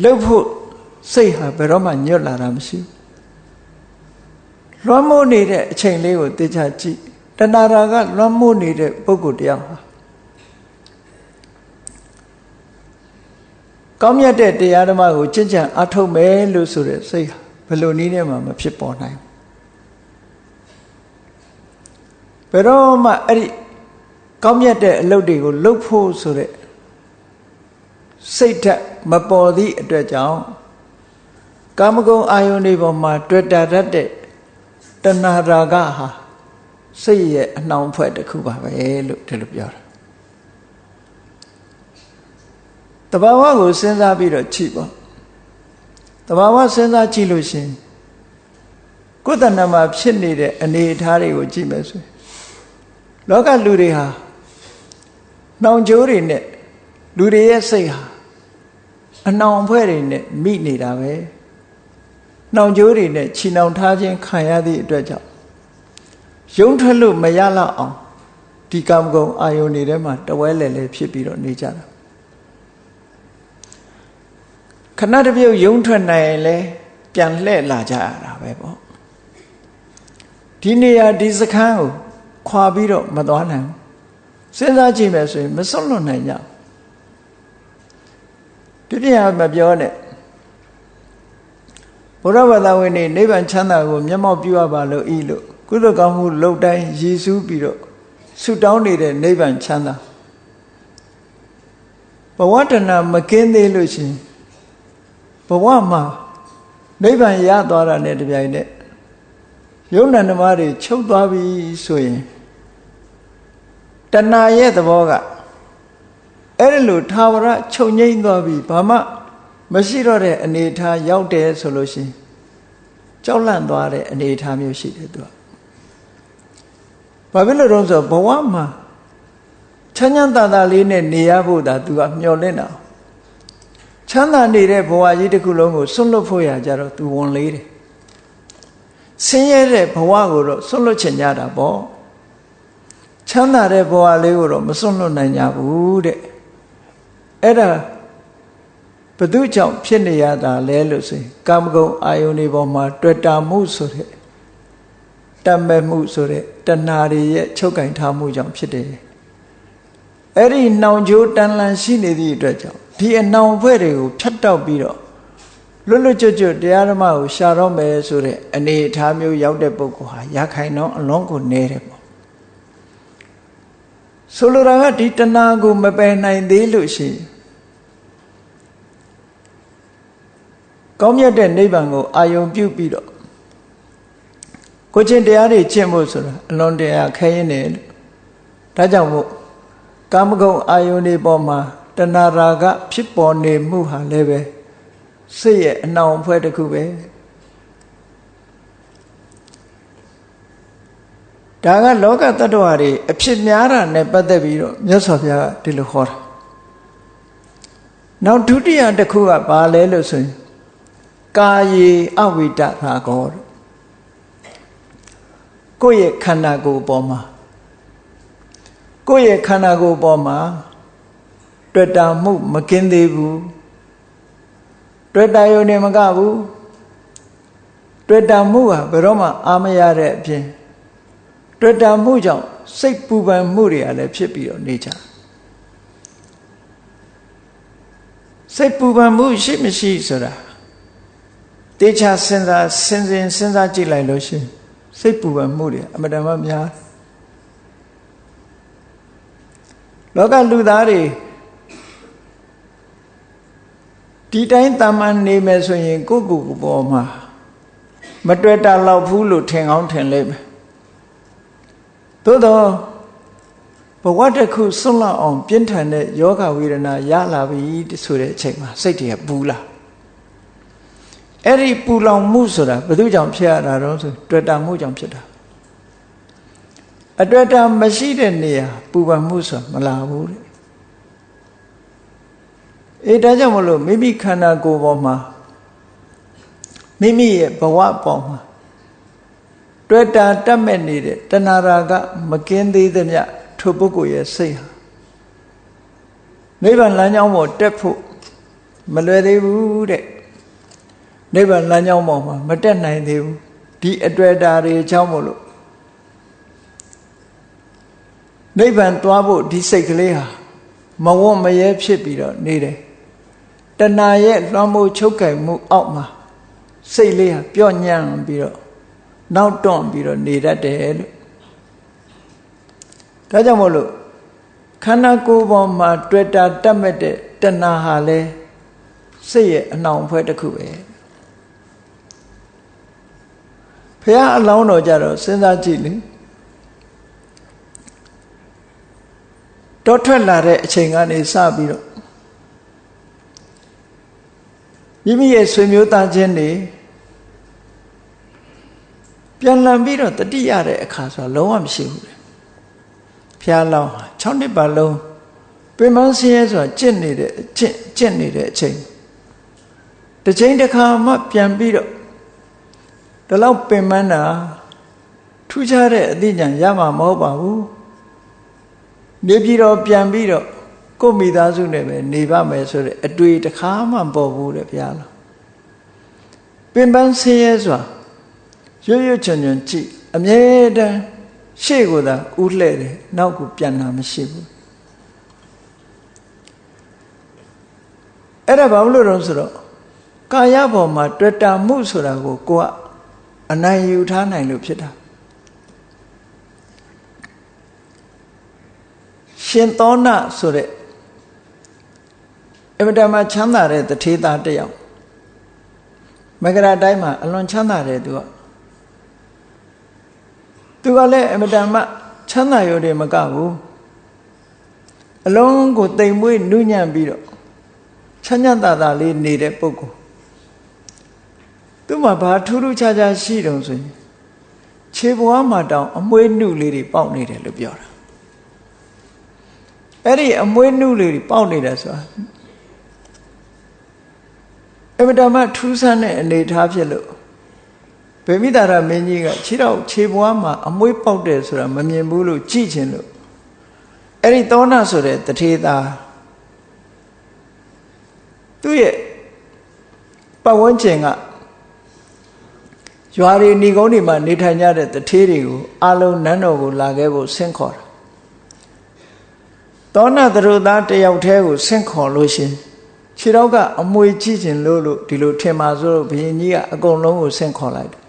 လုပ်ဖို့စိတ်ဟာဘယ်တော့မှညွတ်လာတာမရှိဘူးလွှမ်းမိုးနေတဲ့အချိန်လေးကိုသိချကြည့်တဏှာရာကလွှမ်းမိုးနေတဲ့ပုဂ္ဂိုလ်တရားဟာကောင်းမြတ်တဲ့တရားဓမ္မကိုကျင့်ကြံအားထုတ်မယ်လို့ဆိုတဲ့စိတ်ဟာဘယ်လိုနည်းနဲ့မှမဖြစ်ပေါ်နိုင်ဘယ်တော့မှအဲ့ဒီကောင်းမြတ်တဲ့အလုပ်တွေကိုလုပ်ဖို့ဆိုတဲ့စိတ်ဓာတ်မပေါ်သည့်အတွက်ကြောင့်ကာမဂုဏ်အာယုန်တွေပေါ်မှာတွေ့တာတတ်တဲ့တဏှာရာဂဟာစိတ်ရဲ့အနှောင်ဖွဲ့တစ်ခုပါပဲလို့ဒီလိုပြောတာတဘာဝကိုစဉ်းစားပြီးတော့ကြည့်ပေါ့တဘာဝစဉ်းစားကြည့်လို့ရှင်ကိုယ်တဏ္ဍာမှာဖြစ်နေတဲ့အနေအထားတွေကိုကြည့်မယ်ဆိုရင်လောကလူတွေဟာနှောင်ကြိုးတွေနဲ့လူတွေရဲ့စိတ်ဟာအနှောင်အဖွဲ့တွေနဲ့မိနေတာပဲနှောင်ကြိုးတွေနဲ့ချီနှောင်ထားခြင်းခံရသည့်အတွက်ကြောင့်ရုံးထွက်လို့မရလောက်အောင်ဒီကာမဂုဏ်အာယုန်တွေထဲမှာတဝဲလဲလဲဖြစ်ပြီးတော့နေကြတာခဏတစ်ပြုတ်ရုံးထွက်နိုင်ရင်လဲပြန်လှည့်လာကြရတာပဲပေါ့ဒီနေရာဒီစခန်းကိုခွာပြီးတော့မသွားနိုင်ဘူးစဉ်းစားကြည့်မယ်ဆိုရင်မစွန့်လွတ်နိုင်ကြဘူးပြပြမပြောနဲ့ဘုရားဘာသာဝင်တွေနိဗ္ဗာန်ချမ်းသာကိုမျက်မှောက်ပြုရပါလို့ဤလို့ကုသိုလ်ကောင်းမှုလုပ်တိုင်းရည်စူးပြီးတော့ဆုတောင်းနေတဲ့နိဗ္ဗာန်ချမ်းသာဘဝတဏမကင်းသေးလို့ရှင်ဘဝမှာနိဗ္ဗာန်ရသွားတာနဲ့တပြိုင်နက်ယုံနာဓမ္မတွေချုပ်သွားပြီဆိုရင်တဏရဲ့သဘောကအဲ့ဒီလိုထာဝရချုပ်ငိမ့်သွားပြီဘာမှမရှိတော့တဲ့အနေအထားရောက်တယ်ဆိုလို့ရှိရင်ကြောက်လန့်သွားတဲ့အနေအထားမျိုးရှိတယ်သူကဘာဖြစ်လို့တော့ဆိုဘဝမှာချမ်းချမ်းသာသာလေးနဲ့နေရဖို့သာသူကမျှော်လင့်တာချမ်းသာနေတဲ့ဘဝကြီးတစ်ခုလုံးကိုဆွန့်လွတ်ဖို့ရကြတော့သူဝန်လေးတယ်ဆင်းရဲတဲ့ဘဝကိုတော့ဆွန့်လွတ်ချင်ကြတာပေါ့ချမ်းသာတဲ့ဘဝလေးကိုတော့မဆွန့်လွတ်နိုင်ကြဘူးတဲ့အဲ့ဒါ ဘသူကြောင့်ဖြစ်နေရတာလဲလို့ဆိုရင်ကာမဂုဏ်အာယုန်တွေပေါ်မှာတွေ့တာမှုဆိုတဲ့တတ်မဲ့မှုဆိုတဲ့တဏှာတွေရဲ့ချုပ်ကင်ထားမှုကြောင့်ဖြစ်တယ်အဲ့ဒီနှောင်ကြိုးတန်လန်ရှိနေသည့်အတွက်ကြောင့်ဒီအနှောင်အဖွဲ့တွေကိုဖြတ်တောက်ပြီးတော့လွတ်လွတ်ကျွတ်ကျွတ်တရားဓမ္မကိုရှာတော့မယ်ဆိုတဲ့အနေအထားမျိုးရောက်တဲ့ပုဂ္ဂိုလ်ဟာရခိုင်တော့အလုံးကိုနေတယ်ပေါ့ဆိုလိုတာကဒီတဏှာကိုမပယ်နိုင်သေးလို့ရှိရင်ကောင်းမြတ်တဲ့နိဗ္ဗာန်ကိုအာယုံပြုပြီးတော့ကိုချင်းတရားတွေကျင့်ဖို့ဆိုတာအလွန်တရာခဲရင်တယ်လို့ဒါကြောင့်မို့ကာမဂုဏ်အာယုန်တွေပေါ်မှာတဏှာရာဂဖြစ်ပေါ်နေမှုဟာလည်းပဲစိတ်ရဲ့အနှောင်အဖွဲ့တစ်ခုပဲဒါကလောကတ attva တွေအဖြစ်များတာနဲ့ပတ်သက်ပြီးတော့မြတ်စွာဘုရားကဒီလိုဟောတာနောက်ဒုတိယတစ်ခုကဘာလဲလို့ဆိုရင်ကာယေအဝိတရာဂောကိုယ့်ရဲ့ခန္ဓာကိုယ်ပေါ်မှာကိုယ့်ရဲ့ခန္ဓာကိုယ်ပေါ်မှာတွေ့တာမှုမကင်းသေးဘူးတွေ့တာယုံနေမကဘူးတွေ့တာမှုဟာဘယ်တော့မှအာမရတဲ့အပြင်တွေ့တာမှုကြောင့်စိတ်ပူပန်မှုတွေကလည်းဖြစ်ပြီးတော့နေကြစိတ်ပူပန်မှုရှိမရှိဆိုတာတေချာစဉ်းစားကြည့်လိုက်လို့ရှိရင်စိတ်ပူပန်မှုတွေအမတန်မှများလောကလူသားတွေဒီတိုင်းတမန်နေမယ်ဆိုရင်ကိုယ့်ကိုယ်ပေါ်မှာမတွေ့တာလောက်ဘူးလို့ထင်အောင်ထင်လိမ့်မယ်သို့တော့ဘဝတစ်ခုဆွန့်လောက်အောင်ပြင်းထန်တဲ့ယောဂဝေဒနာရလာပြီဆိုတဲ့အချိန်မှာစိတ်တွေကပူလာအဲ့ဒီပူလောင်မှုဆိုတာဘယ်သူကြောင့်ဖြစ်ရတာတော့ဆိုတွေ့တာမှုကြောင့်ဖြစ်တာအတွေ့အတာမရှိတဲ့နေရာပူပန်မှုဆိုတာမလာဘူးတဲ့ဒါကြောင့်မလို့မိမိခန္ဓာကိုယ်ပေါ်မှာမိမိရဲ့ဘဝပေါ်မှာတွေ့တာတတ်မဲ့နေတဲ့တဏှာရာဂမကင်းသေးသမျှထိုပုဂ္ဂိုလ်ရဲ့စိတ်ဟာနိဗ္ဗာန်လမ်းကြောင်းပေါ်တက်ဖို့မလွယ်သေးဘူးတဲ့နိဗ္ဗာန်လမ်းကြောင်းပေါ်မှာမတက်နိုင်သေးဘူးဒီအတွေ့အတာတွေအကြောင်းမို့လို့နိဗ္ဗာန်သွားဖို့ဒီစိတ်ကလေးဟာမဝတ်မရဲဖြစ်ပြီးတော့နေတယ်တဏှာရဲ့လွှမ်းမိုးချုပ်ကိုင်မှုအောက်မှာစိတ်လေးဟာပြော့ညံ့ပြီးတော့နောက်တွန့်ပြီးတော့နေတတ်တယ်လို့ဒါကြောင့်မို့လို့ခန္ဓာကိုယ်ပေါ်မှာတွေ့တာတတ်မဲ့တဲ့တဏှာဟာလဲစိတ်ရဲ့အနှောင်အဖွဲ့တစ်ခုပဲဘုရားအလောင်းတော်ကြတော့စဉ်းစားကြည့်လေတောထွက်လာတဲ့အချိန်ကနေစပြီးတော့မိမိရဲ့ဆွေမျိုးသားချင်းတွေပြန်လည်ပြီးတော့တတိရတဲ့အခါဆိုလုံးဝမရှိဘူးလေဘုရားလောင်း6နှစ်ပါလုံးပင်မဆင်းရဲဆိုတာကျင့်နေတဲ့အချိန်တစ်ချိန်တစ်ခါမှပြန်ပြီးတော့ဒီလောက်ပင်မတာထူးခြားတဲ့အသိဉာဏ်ရမှာမဟုတ်ပါဘူးနေပြီးတော့ပြန်ပြီးတော့ကိုယ်မိသားစုနဲ့ပဲနေပါမယ်ဆိုတဲ့အတွေ့တစ်ခါမှမပေါ်ဘူးတဲ့ဘုရားလောင်းပင်ပန်းဆင်းရဲဆိုတာရွရွချွန်ချွန်ကြည့်အမြဲတမ်းရှေ့ကိုသာဥလှဲ့တယ်နောက်ကိုပြန်တာမရှိဘူးအဲ့ဒါဘာလို့လဲဆိုတော့ကာယပေါ်မှာတွေ့တာမှုဆိုတာကိုကိုကအနိုင်ယူထားနိုင်လို့ဖြစ်တာရှင်သောဏဆိုတဲ့အမတမချမ်းသာတဲ့တထေသားတစ်ယောက်မကရာတိုင်းမှာအလွန်ချမ်းသာတယ်သူကလည်းအမတမချမ်းသာရုံတည်းမကဘူးအလုံးကိုတိမ်မွေးနုညံ့ပြီးတော့ချမ်းချမ်းသာသာလေးနေတဲ့ပုဂ္ဂိုလ်သူ့မှာဘာထူးထူးခြားခြားရှိတုံဆိုရင်ခြေဘဝမှာတောင်အမွှေးနုလေးတွေပေါက်နေတယ်လို့ပြောတာအဲ့ဒီအမွှေးနုလေးတွေပေါက်နေတယ်ဆိုတာအမတမထူးဆန်းတဲ့အနေထားဖြစ်လို့ဗေမိတာရမင်းကြီးကခြေဘဝမှာအမွှေးပေါက်တယ်ဆိုတာမမြင်ဘူးလို့ကြည့်ချင်လို့အဲ့ဒီသောဏဆိုတဲ့တထေသားသူ့ရဲ့ ပတ်ဝန်းကျင်ကရွာတွေဏီကုန်းတွေမှာနေထိုင်ကြတဲ့တထေးတွေကိုအလုံးနန်းတော်ကိုလာခဲ့ဖို့ဆင့်ခေါ်တာသောဏသရုသားတယောက်တည်းကိုဆင့်ခေါ်လို့ရှင်ခြေတော့ကအမွေကြည့်ခြင်းလို့ဒီလိုထင်ပါဆိုလို့ဘုရင်ကြီးကအကုန်လုံးကိုဆင့်ခေါ်လိုက်တယ်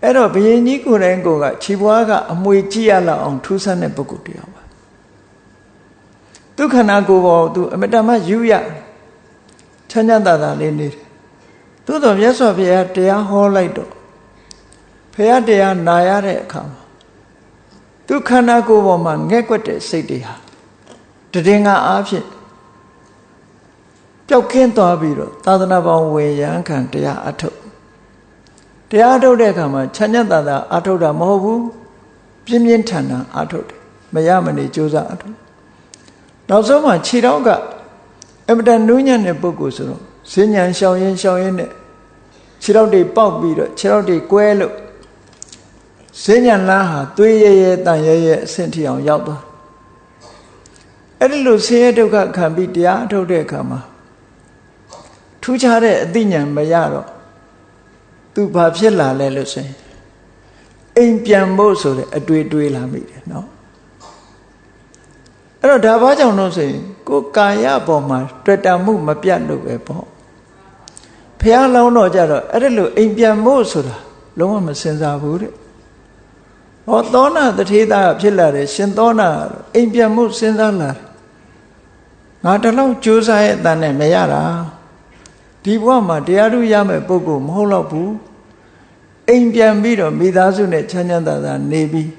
အဲ့တော့ဘုရင်ကြီးကိုယ်တိုင်ကိုကခြေပွားကအမွေကြည့်ရလောက်အောင်ထူးဆန်းတဲ့ပုဂ္ဂိုလ်တယောက်ပါသူခန္ဓာကိုယ်ပေါ်သူအမတမယူရချမ်းချမ်းသာသာလေးနေတယ်သို့တော်မြတ်စွာဘုရားတရားဟောလိုက်တော့ဘုရားတရားနာရတဲ့အခါမှာသူခန္ဓာကိုယ်ပေါ်မှာငဲ့ကွက်တဲ့စိတ်တွေဟာတည်ငါအားဖြင့်ပျောက်ကင်းသွားပြီးတော့သာသနာပေါင်းဝေယံခံတရားအထုတ်တဲ့အခါမှာချမ်းချမ်းသာသာအထုတ်တာမဟုတ်ဘူးပြင်းပြင်းထန်ထန်အထုတ်တယ်မရမနေကြိုးစားအထုတ်နောက်ဆုံးမှခြေတော့ကအမတန်နူးညံ့တဲ့ပုဂ္ဂိုလ်ဆိုတော့ဈဉ္ဉံရှောင်ရင်နဲ့ခြေတော့တွေပေါက်ပြီးတော့ခြေတော့တွေကွဲလို့ဈဉ္ဉံလန်းဟာသွေးရဲတန်ရဲအဆင့်ထိအောင်ရောက်သွားအဲ့ဒီလိုဆင်းရဲဒုက္ခခံပြီးတရားအထုတ်တဲ့အခါမှာထူးခြားတဲ့အသိဉာဏ်မရတော့သူဘာဖြစ်လာလဲလို့ဆိုရင်အိမ်ပြန်ဖို့ဆိုတဲ့အတွေ့လာမိတယ်နော်အဲ့တော့ဒါဘာကြောင့်လို့ဆိုရင်ကိုယ်ကာယပေါ်မှာတွေ့တာမှုမပြတ်လို့ပဲပေါ့ဘုရားလောင်းတော်ကြတော့အဲ့ဒါလို့အိမ်ပြန်ဖို့ဆိုတာလုံးဝမစင်စားဘူးတဲ့ဟောသောဏတထေသားဖြစ်လာတယ်ရှင်သောဏအိမ်ပြန်ဖို့စဉ်းစားလာတယ်ငါတလောက်ကြိုးစားရဲ့အတန်နဲ့မရတာဒီဘဝမှာတရားဓုရမယ်ပုဂ္ဂိုလ်မဟုတ်တော့ဘူးအိမ်ပြန်ပြီးတော့မိသားစုနဲ့ချမ်းချမ်းသာသာနေပြီး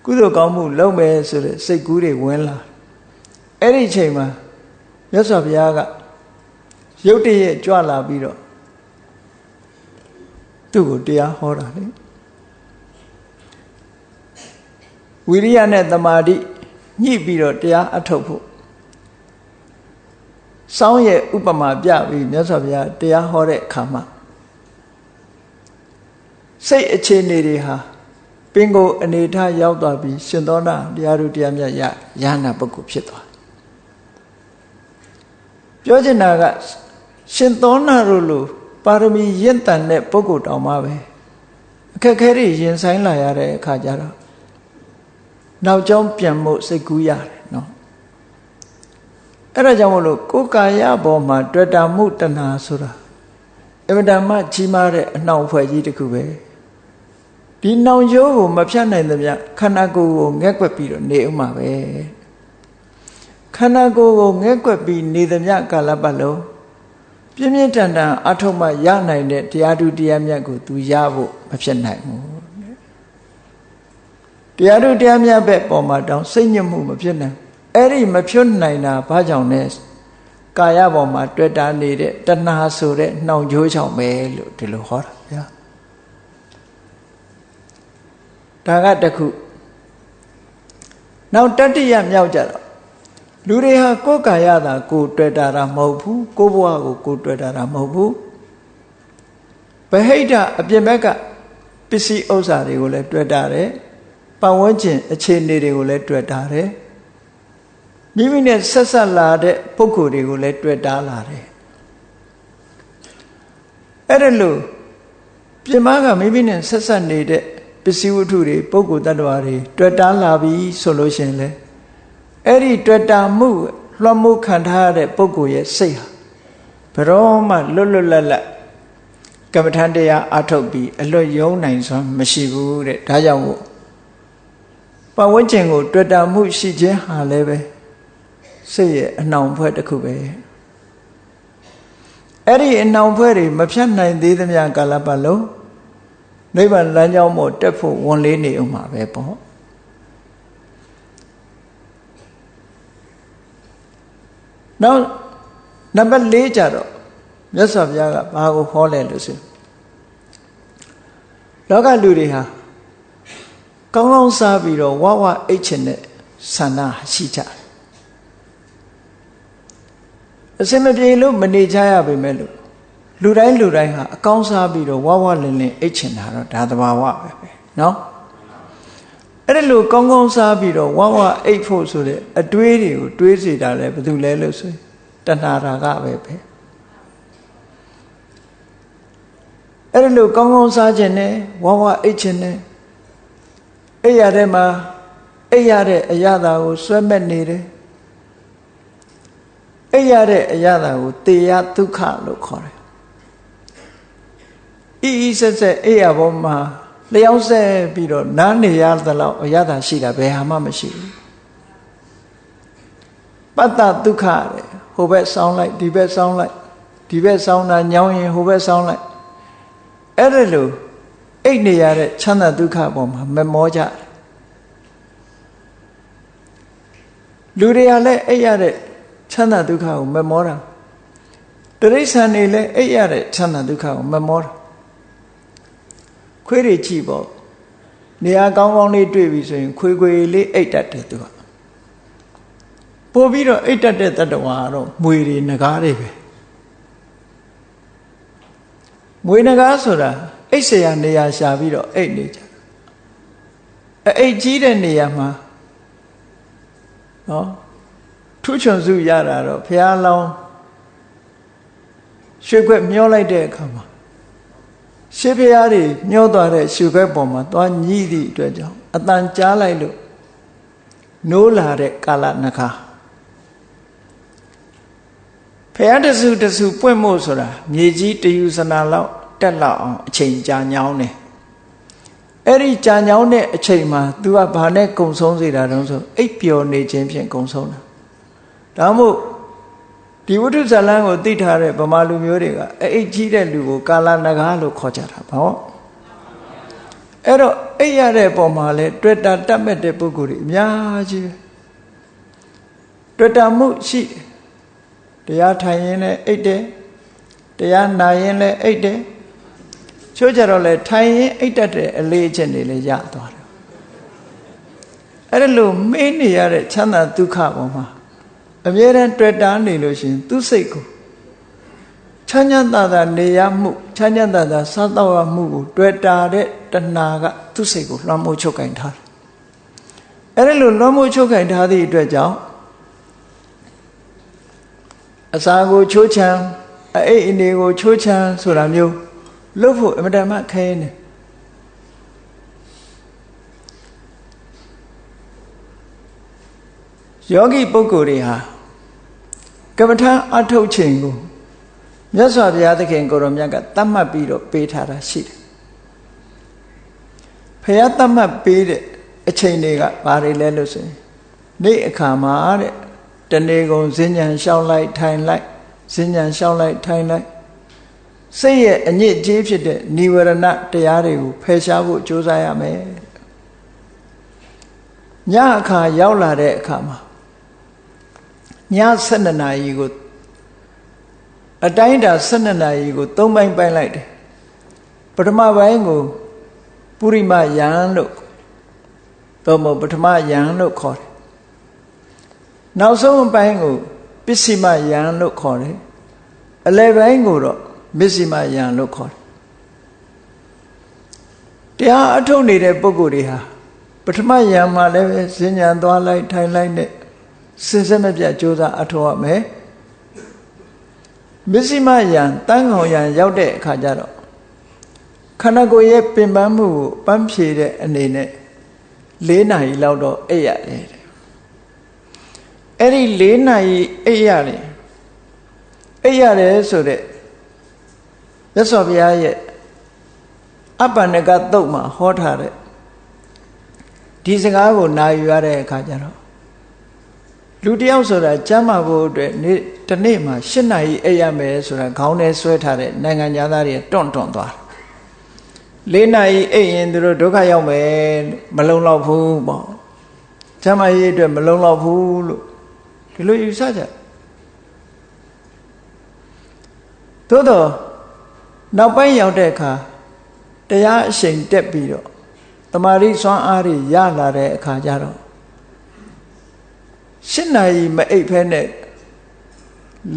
ကုသိုလ်ကောင်းမှုလုပ်မယ်ဆိုတဲ့စိတ်ကူးတွေဝင်လာအဲ့ဒီအချိန်မှာမြတ်စွာဘုရားကရုတ်တရက်ကြွလာပြီးတော့သူ့ကိုတရားဟောတာလေဝိရိယနဲ့သမာဓိညှိပြီးတော့တရားအထုတ်ဖို့စောင်းရဲ့ဥပမာပြပြီးမြတ်စွာဘုရားတရားဟောတဲ့အခါမှာစိတ်အခြေအနေတွေဟာပင်ကိုအနေထားရောက်သွားပြီးရှင်သောဏတရားတို့တရားမြတ်ရဟနာပုဂ္ဂိုလ်ဖြစ်သွားပြောချင်တာကရှင်သောဏတို့လိုပါရမီရင့်တန်တဲ့ပုဂ္ဂိုလ်တောင်မှပဲအခက်ခဲတွေရင်ဆိုင်လာရတဲ့အခါကျတော့နောက်ကျောင်းပြန်ဖို့စိတ်ကူးရတယ်နော်အဲ့ဒါကြောင့်မလို့ကိုယ်ကာယဘောမှာတွေ့တာမှုတဏှာဆိုတာအမတန်မှကြီးမားတဲ့အနှောင်ဖွဲ့ကြီးတစ်ခုပဲဒီနှောင်ရိုးကိုမဖြတ်နိုင်သမျှခန္ဓာကိုယ်ကိုငဲ့ကွက်ပြီးတော့နေဥမှာပဲခန္ဓာကိုယ်ကိုငဲ့ကွက်ပြီးနေသမျှကာလပတ်လုံးပြင်းပြင်းထန်ထန်အထောက်မှရနိုင်တဲ့တရားဓုတရားမြတ်ကိုသူရဖို့မဖြစ်နိုင်ဘူးတရားဓုတရားမြတ်ဘက်ပေါ်မှာတောင်စိတ်ညစ်မှုမဖြစ်နိုင်အဲ့ဒီမဖြစ်နိုင်တာဘာကြောင့်လဲကာယပေါ်မှာတွေ့တာနေတဲ့တဏှာဆိုတဲ့နှောင်ကြိုးချောင်ပဲလို့ဒီလိုဟောတာဗျာဒါကတခုနောက်တတိယမြောက်ကြတော့လူတွေဟာကိုယ်ကာယသာကိုယ်တွေ့တာမဟုတ်ဘူးကိုယ်ဘဝကိုတွေ့တာမဟုတ်ဘူးဗဟိတအပြင်ဘက်ကပစ္စည်းဥစ္စာတွေကိုလည်းတွေ့တာတယ်ပတ်ဝန်းကျင်အခြေအနေတွေကိုလည်းတွေ့တာတယ်မိမိနဲ့ဆက်ဆက်လာတဲ့ပုဂ္ဂိုလ်တွေကိုလည်းတွေ့တာလာတယ်အဲ့ဒါလို့ပြင်မကမိမိနဲ့ဆက်ဆက်နေတဲ့ပစ္စည်းဝတ္ထုတွေပုဂ္ဂိုလ်တ attva တွေတွေ့တာလာပြီဆိုလို့ရှိရင်လေအဲ့ဒီတွေ့တာမှုလွှမ်းမိုးခံထားရတဲ့ပုဂ္ဂိုလ်ရဲ့စိတ်ဟာဘယ်တော့မှလွတ်လပ်ကမ္မထန်တရားအထုတ်ပြီးအလွတ်ယုံနိုင်စွာမရှိဘူးတဲ့ဒါကြောင့်မို့ပတ်ဝန်းကျင်ကိုတွေ့တာမှုရှိခြင်းဟာလည်းပဲစိတ်ရဲ့အနှောင်ဖွဲ့တစ်ခုပဲအဲ့ဒီအနှောင်ဖွဲ့တွေမဖြတ်နိုင်သေးသမျှကာလပတ်လုံးနိဗ္ဗာန်လမ်းကြောင်းပေါ်တက်ဖို့ဝန်လေးနေအောင်မှာပဲပေါ့နောက်နံပါတ်၄ကြတော့မြတ်စွာဘုရားကဘာကိုဟောလဲလို့ဆိုလောကလူတွေဟာကောင်းကောင်းစားပြီးတော့ဝဝအိတ်ချင်တဲ့ဆန္ဒရှိကြတယ်အစင်မပြေလို့မနေကြရပေမဲ့လို့လူတိုင်းဟာအကောင်းစားပြီးတော့ဝဝလင်အိတ်ချင်တာတော့ဒါသဘာဝပဲနော်အဲ့ဒါလို့ကောင်းကောင်းစားပြီးတော့ဝဝအိတ်ဖို့ဆိုတဲ့အတွေးတွေကိုတွေးစေတာလဲဘာလို့လဲလို့ဆိုရင်တဏှာရာဂပဲ အဲ့ဒါလို့ကောင်းကောင်းစားခြင်းနဲ့ဝဝအိတ်ခြင်းနဲ့အိတ်ရတဲ့မှာအိတ်ရတဲ့အရာသာကိုဆွဲမဲ့နေတယ်အိတ်ရတဲ့အရာသာကိုတေယဒုက္ခလို့ခေါ်တယ်ဤဆက်ဆက်အိတ်ရပေါ်မှာလျောင်းဆက်ပြီးတော့နားနေရသလောက်အရာသာရှိတာဘယ်ဟာမှမရှိဘူးပတ္တဒုက္ခတဲ့ဟိုဘက်ဆောင်းလိုက်ဒီဘက်ဆောင်းလိုက်ဒီဘက်ဆောင်းတာညောင်းရင်ဟိုဘက်ဆောင်းလိုက်အဲ့ဒါလို့အိတ်နေရတဲ့ချမ်းသာဒုက္ခပေါ်မှာမမောကြလူတွေကလည်းအိတ်ရတဲ့ချမ်းသာဒုက္ခကိုမမောတာတိရစ္ဆာန်တွေလည်းအိတ်ရတဲ့ချမ်းသာဒုက္ခကိုမမောတာခွေးတွေကြည့်ပေါ့နေရာကောင်းကောင်းလေးတွေ့ပြီဆိုရင်ခွေးခွေးလေးအိတ်တတ်တယ်သူကပို့ပြီးတော့အိတ်တတ်တဲ့တတ္တဝါတော့မွေတွေငကားတွေပဲမွေငကားဆိုတာအိတ်เสียနေရာရှာပြီးတော့အိတ်နေကြအိတ်ကြီးတဲ့နေရာမှာနော်ထူးချွန်စုရတာတော့ဘုရားလောင်းရွှေခွက်မျောလိုက်တဲ့အခါမှာရှေးဘုရားတွေမျောသွားတဲ့ရွှေခွက်ပေါ်မှာသွားညှိသည့်အတွက်ကြောင့်အတန်ကြားလိုက်လို့နိုးလာတဲ့ကာလနခါဘုရားတစုတစုပွင့်မို့ဆိုတာမြေကြီးတယူစနာလောက်တက်လောက်အောင်အချိန်ကြာညောင်းတယ်အဲ့ဒီကြာညောင်းတဲ့အချိန်မှာ तू ကဘာနဲ့ကုံဆုံးစေတာတုံးဆိုအိပ်ပျော်နေခြင်းဖြင့်ကုံဆုံးတာဒါမို့ဒီဝိတုဇာလန်းကိုသိထားတဲ့ဗမာလူမျိုးတွေကအိပ်ကြီးတဲ့လူကိုကာလနဂါလို့ခေါ်ကြတာဗောအဲ့တော့အိပ်ရတဲ့ပုံမှာလဲတွေ့တာတတ်မဲ့တဲ့ပုဂ္ဂိုလ်တွေအများကြီးတွေ့တာမှုရှိတယ်တရားထိုင်ရင်လည်းအိပ်တယ်တရားနာရင်လည်းအိပ်တယ်ချို့ကြတော့လဲထိုင်ရင်အိပ်တတ်တဲ့အလေးအကျင့်တွေလည်းရသွားတယ်အဲ့ဒါလို့မေးနေရတဲ့ချမ်းသာဒုက္ခပေါ်မှာအမြဲတမ်းတွေ့တာနေလို့ရှိရင်သူ့စိတ်ကိုချမ်းသာသာနေရမှုချမ်းသာသာစားတော့ရမှုကိုတွေ့တာတဲ့တဏှာကသူ့စိတ်ကိုလွှမ်းမိုးချုပ်ကင်ထားတယ်အဲ့ဒါလို့လွှမ်းမိုးချုပ်ကင်ထားသည့်အတွက်ကြောင့်အစာကိုချိုးချမ်းအိတ်အနေကိုချိုးချမ်းဆိုတာမျိုးလုပ်ဖို့အမတန်မှခဲနေယောဂီပုဂ္ဂိုလ်တွေဟာကမ္မထာအထုတ်ခြင်းကိုမြတ်စွာဘုရားသခင်ကိုရောမြတ်ကတတ်မှတ်ပြီးတော့ပေးထားတာရှိတယ်ဘုရားတတ်မှတ်ပေးတဲ့အချိန်တွေကဘာတွေလဲလို့ဆိုရင်နေ့အခါမှာတဲ့တနေ့ကုန်ဈဉ္ဉံလျှောက်လိုက်ထိုင်လိုက်ဈဉ္ဉံလျှောက်လိုက်ထိုင်လိုက်စိတ်ရဲ့အညစ်အကြေးဖြစ်တဲ့និဝရဏတရားတွေကိုဖယ်ရှားဖို့ကြိုးစားရမယ်ညအခါရောက်လာတဲ့အခါမှာည12နာရီကိုအတိုင်းတာ12နာရီကို3ပိုင်းပိုင်းလိုက်တယ်ပထမပိုင်းကိုပုရိမယံလို့တော့မဟုတ်ပထမယံလို့ခေါ်တယ်နောက်ဆုံးအပိုင်းကိုပစ္စည်းမယံလို့ခေါ်တယ်အလယ်ပိုင်းကိုတော့မစ္စည်းမယံလို့ခေါ်တယ်တရားအထုတ်နေတဲ့ပုဂ္ဂိုလ်တွေဟာပထမယံမှာလည်းပဲဈဉ္ဉံသွားလိုက်ထိုင်လိုက်နဲ့စဉ်ဆက်မပြတ်ကြိုးစားအထောက်ရမယ်မစ္စည်းမယံတန်းကောင်ယံရောက်တဲ့အခါကျတော့ခန္ဓာကိုယ်ရဲ့ပင်ပန်းမှုကိုပန်းဖြေတဲ့အနေနဲ့4နာရီလောက်တော့အိပ်ရတယ်အဲ့ဒီ4နာရီအိပ်ရတယ်အိပ်ရတယ်ဆိုတဲ့မြတ်စွာဘုရားရဲ့အပ္ပန္နကသုတ်မှာဟောထားတဲ့ဒီစကားကိုနာယူရတဲ့အခါကျတော့လူတယောက်ဆိုတာကျမ်းမာဖို့အတွက်တနေ့မှာ8နာရီအိပ်ရမယ်ဆိုတာခေါင်းထဲဆွဲထားတဲ့နိုင်ငံသားတွေတွန့်သွား4နာရီအိပ်ရင်သူတို့ဒုက္ခရောက်မယ်မလုံလောက်ဘူးပေါ့ကျမ်းမာရေးအတွက်မလုံလောက်ဘူးလို့ဒီလိုယူဆကြသို့တော့နောက်ပိုင်းရောက်တဲ့အခါတရားအရှိန်တက်ပြီးတော့တမာရီစွမ်းအားတွေရလာတဲ့အခါကျတော့8နာရီမအိပ်ဖဲနဲ့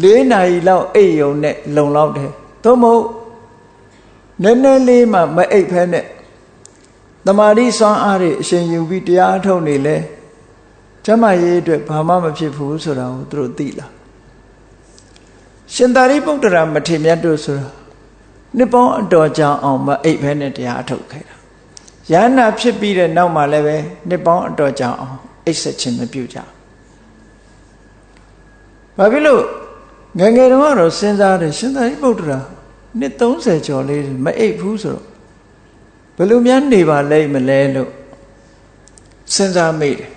4နာရီလောက်အိပ်ရုံနဲ့လုံလောက်တယ်သို့မဟုတ်နည်းနည်းလေးမှမအိပ်ဖဲနဲ့တမာရီစွမ်းအားတွေအရှိန်ယူပြီးတရားအထုတ်နေလဲကျမ်းမာရေးအတွက်ဘာမှမဖြစ်ဘူးဆိုတာကိုသူတို့သိလာရှင်သာရိပုတ္တရာမထေရမြတ်တို့ဆိုတာ နှစ်ပေါင်းအတော်ကြာအောင်မအိပ်ဘဲနဲ့တရားအထုတ်ခဲ့တာယန္နာဖြစ်ပြီးတဲ့နောက်မှာလည်းပဲနှစ်ပေါင်းအတော်ကြာအောင်အိပ်ဆက်ခြင်းမပြုကြဘာဖြစ်လို့ငယ်ငယ်တုန်းကတော့စဉ်းစားတယ်ရှင်သာရိပုတ္တရာနှစ်30ကျော်လေးမအိပ်ဘူးဆိုတော့ဘယ်လိုများနေပါလိမ့်မလဲလို့စဉ်းစားမိတယ်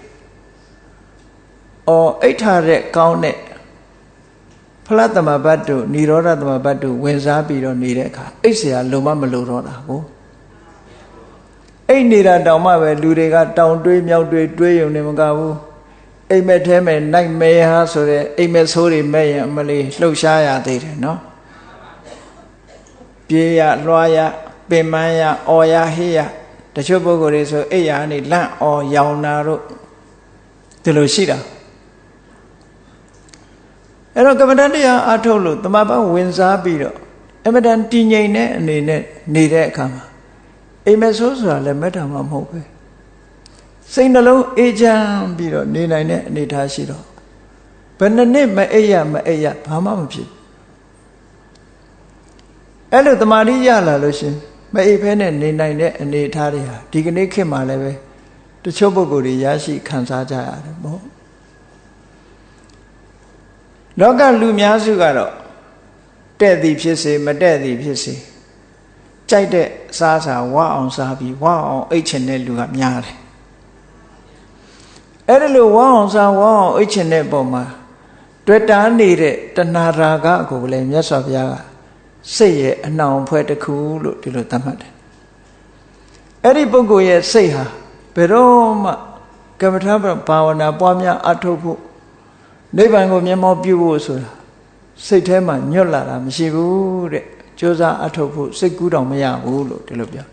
အိတ်ထားတဲ့ကောင်းတဲ့ဖလတ်သမဘတ်တို့និရောဓသမဘတ်တို့ဝင်စားပြီးတော့နေတဲ့အခါအိတ်เสียလုံမမလို့တော့တာကိုအိတ်နေတာတောင်မှပဲလူတွေကတောင်တွေးမြောက်တွေးတွေးယုံနေမကဘူးအိမ်မက်ထဲမဲ့နိုင်မဲဟာဆိုတဲ့အိမ်မက်ဆိုးတွေမဲ့ရင်အမလေးလှုပ်ရှားရသေးတယ်နော်ပြေးရလွှားရပင်ပန်းရအော်ရဟေးရတချို့ပုဂ္ဂိုလ်တွေဆိုအိတ်ရကနေလန့်အော်ရောင်နာတို့ဒီလိုရှိတာအဲ့တော့ကမ္မဋ္ဌာန်းတရားအထုတ်လို့တမပတ်ဝင်စားပြီးတော့အမတန်တည်ငြိမ်တဲ့အနေနဲ့နေတဲ့အခါမှာအိမ်မက်ဆိုးဆိုတာလည်းမက်တာမှမဟုတ်ပဲစိတ်နှလုံးအေးချမ်းပြီးတော့နေနိုင်တဲ့အနေထားရှိတော့ဘယ်နှစ်နှစ်မအိပ်ရဘာမှမဖြစ်အဲ့လိုတမာတိရလာလို့ရှင်မအိပ်ဖဲနဲ့နေနိုင်တဲ့အနေထားတွေဟာဒီကနေ့ခေတ်မှာလည်းပဲတချို့ပုဂ္ဂိုလ်တွေရရှိခံစားကြရတယ်ပေါ့လောကလူများစုကတော့တဲ့သည်ဖြစ်စေမတဲ့သည်ဖြစ်စေကြိုက်တဲ့စားစာဝအောင်စားပြီးဝအောင်အိတ်ချင်တဲ့လူကများတယ်အဲ့ဒါလိုဝအောင်စားဝအောင်အိတ်ချင်တဲ့ပုံမှာတွေ့တာနေတဲ့တဏှာရာဂကိုလည်းမြတ်စွာဘုရားကစိတ်ရဲ့အနှောင်ဖွဲ့တစ်ခုလို့ဒီလိုသတ်မှတ်တယ်အဲ့ဒီပုဂ္ဂိုလ်ရဲ့စိတ်ဟာဘယ်တော့မှကမ္မထာဘာဝနာပွားများအထုတ်ဖို့နိဗ္ဗာန်ကိုမျက်မှောက်ပြုဖို့ဆိုတာစိတ်ထဲမှာညွတ်လာတာမရှိဘူးတဲ့ကြိုးစားအထုတ်ဖို့စိတ်ကူးတောင်မရဘူးလို့ဒီလိုပြော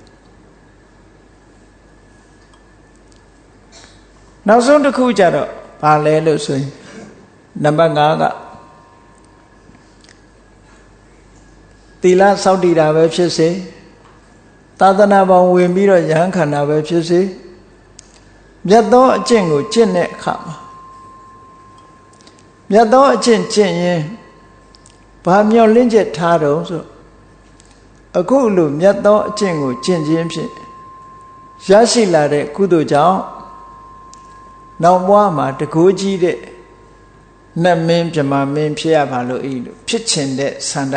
နောက်ဆုံးတစ်ခုကြတော့ဘာလဲလို့ဆိုရင်နံပါတ်5ကသီလစောင့်တည်တာပဲဖြစ်စေသာသနာပေါင်းဝင်ပြီးတော့ယဟန်ခန္ဓာပဲဖြစ်စေမြတ်သောအကျင့်ကိုကျင့်တဲ့အခါမှာမြတ်သောအကျင့်ကျင့်ရင်ဘာမျှော်လင့်ချက်ထားတော့ဆိုအခုလိုမြတ်သောအကျင့်ကိုကျင့်ခြင်းဖြင့်ရရှိလာတဲ့ကုသိုလ်ကြောင့်နောက်ဘဝမှာတကူကြီးတဲ့နတ်မင်းပြမမင်းဖြစ်ရပါလို့ဤလို့ဖြစ်ချင်တဲ့ဆန္ဒ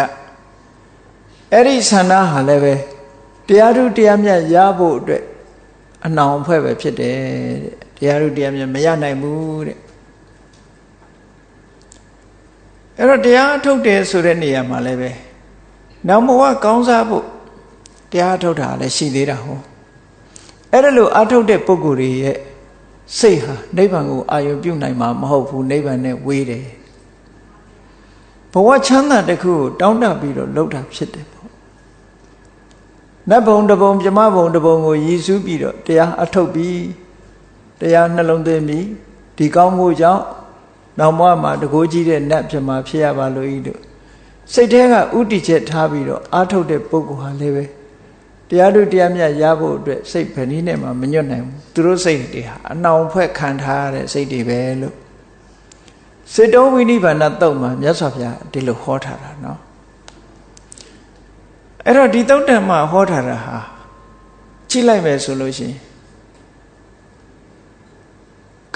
အဲ့ဒီဆန္ဒဟာလည်းပဲတရားထုတရားမြတ်ရဖို့အတွက်အနှောင်ဖွဲ့ပဲဖြစ်တယ်တဲ့တရားထုတရားမြတ်မရနိုင်ဘူးတဲ့အဲ့တော့တရားထုတ်တယ်ဆိုတဲ့နေရာမှာလည်းပဲနောက်ဘဝကောင်းစားဖို့တရားထုတ်တာလည်းရှိသေးတာဟောအဲ့ဒါလို့အထုတ်တဲ့ပုဂ္ဂိုလ်တွေရဲ့စိတ်ဟာနိဗ္ဗာန်ကိုအာရုံပြုနိုင်မှာမဟုတ်ဘူးနိဗ္ဗာန်နဲ့ဝေးတယ်ဘဝချမ်းသာတစ်ခုကိုတောင်းတပြီးတော့လုပ်တာဖြစ်တယ်ပေါ့နတ်ဘုံတဘုံပြမဘုံတဘုံကိုရည်စူးပြီးတော့တရားအထုတ်ပြီးတရားနှလုံးသွင်းပြီးဒီကောင်းမှုကြောင့်နောက်ဘဝမှာတကိုးကြီးတဲ့နတ်ပြမဖြစ်ရပါလို့ဤတို့စိတ်ထဲကဥတီချက်ထားပြီးတော့အာထုတ်တဲ့ပုဂ္ဂိုလ်ဟာလည်းပဲတရားတို့တရားမြတ်ရဖို့အတွက်စိတ်ဘယ်နည်းနဲ့မှမညွတ်နိုင်ဘူးသူတို့စိတ်တွေဟာအနှောင်ဖွဲ့ခံထားရတဲ့စိတ်တွေပဲလို့စေတောဝိနိဗ္ဗာန်တုတ်မှာမြတ်စွာဘုရားဒီလိုဟောထားတာနော်အဲ့တော့ဒီတုတ်တံမှာဟောထားတာဟာကြည့်လိုက်မယ်ဆိုလို့ရှိရင်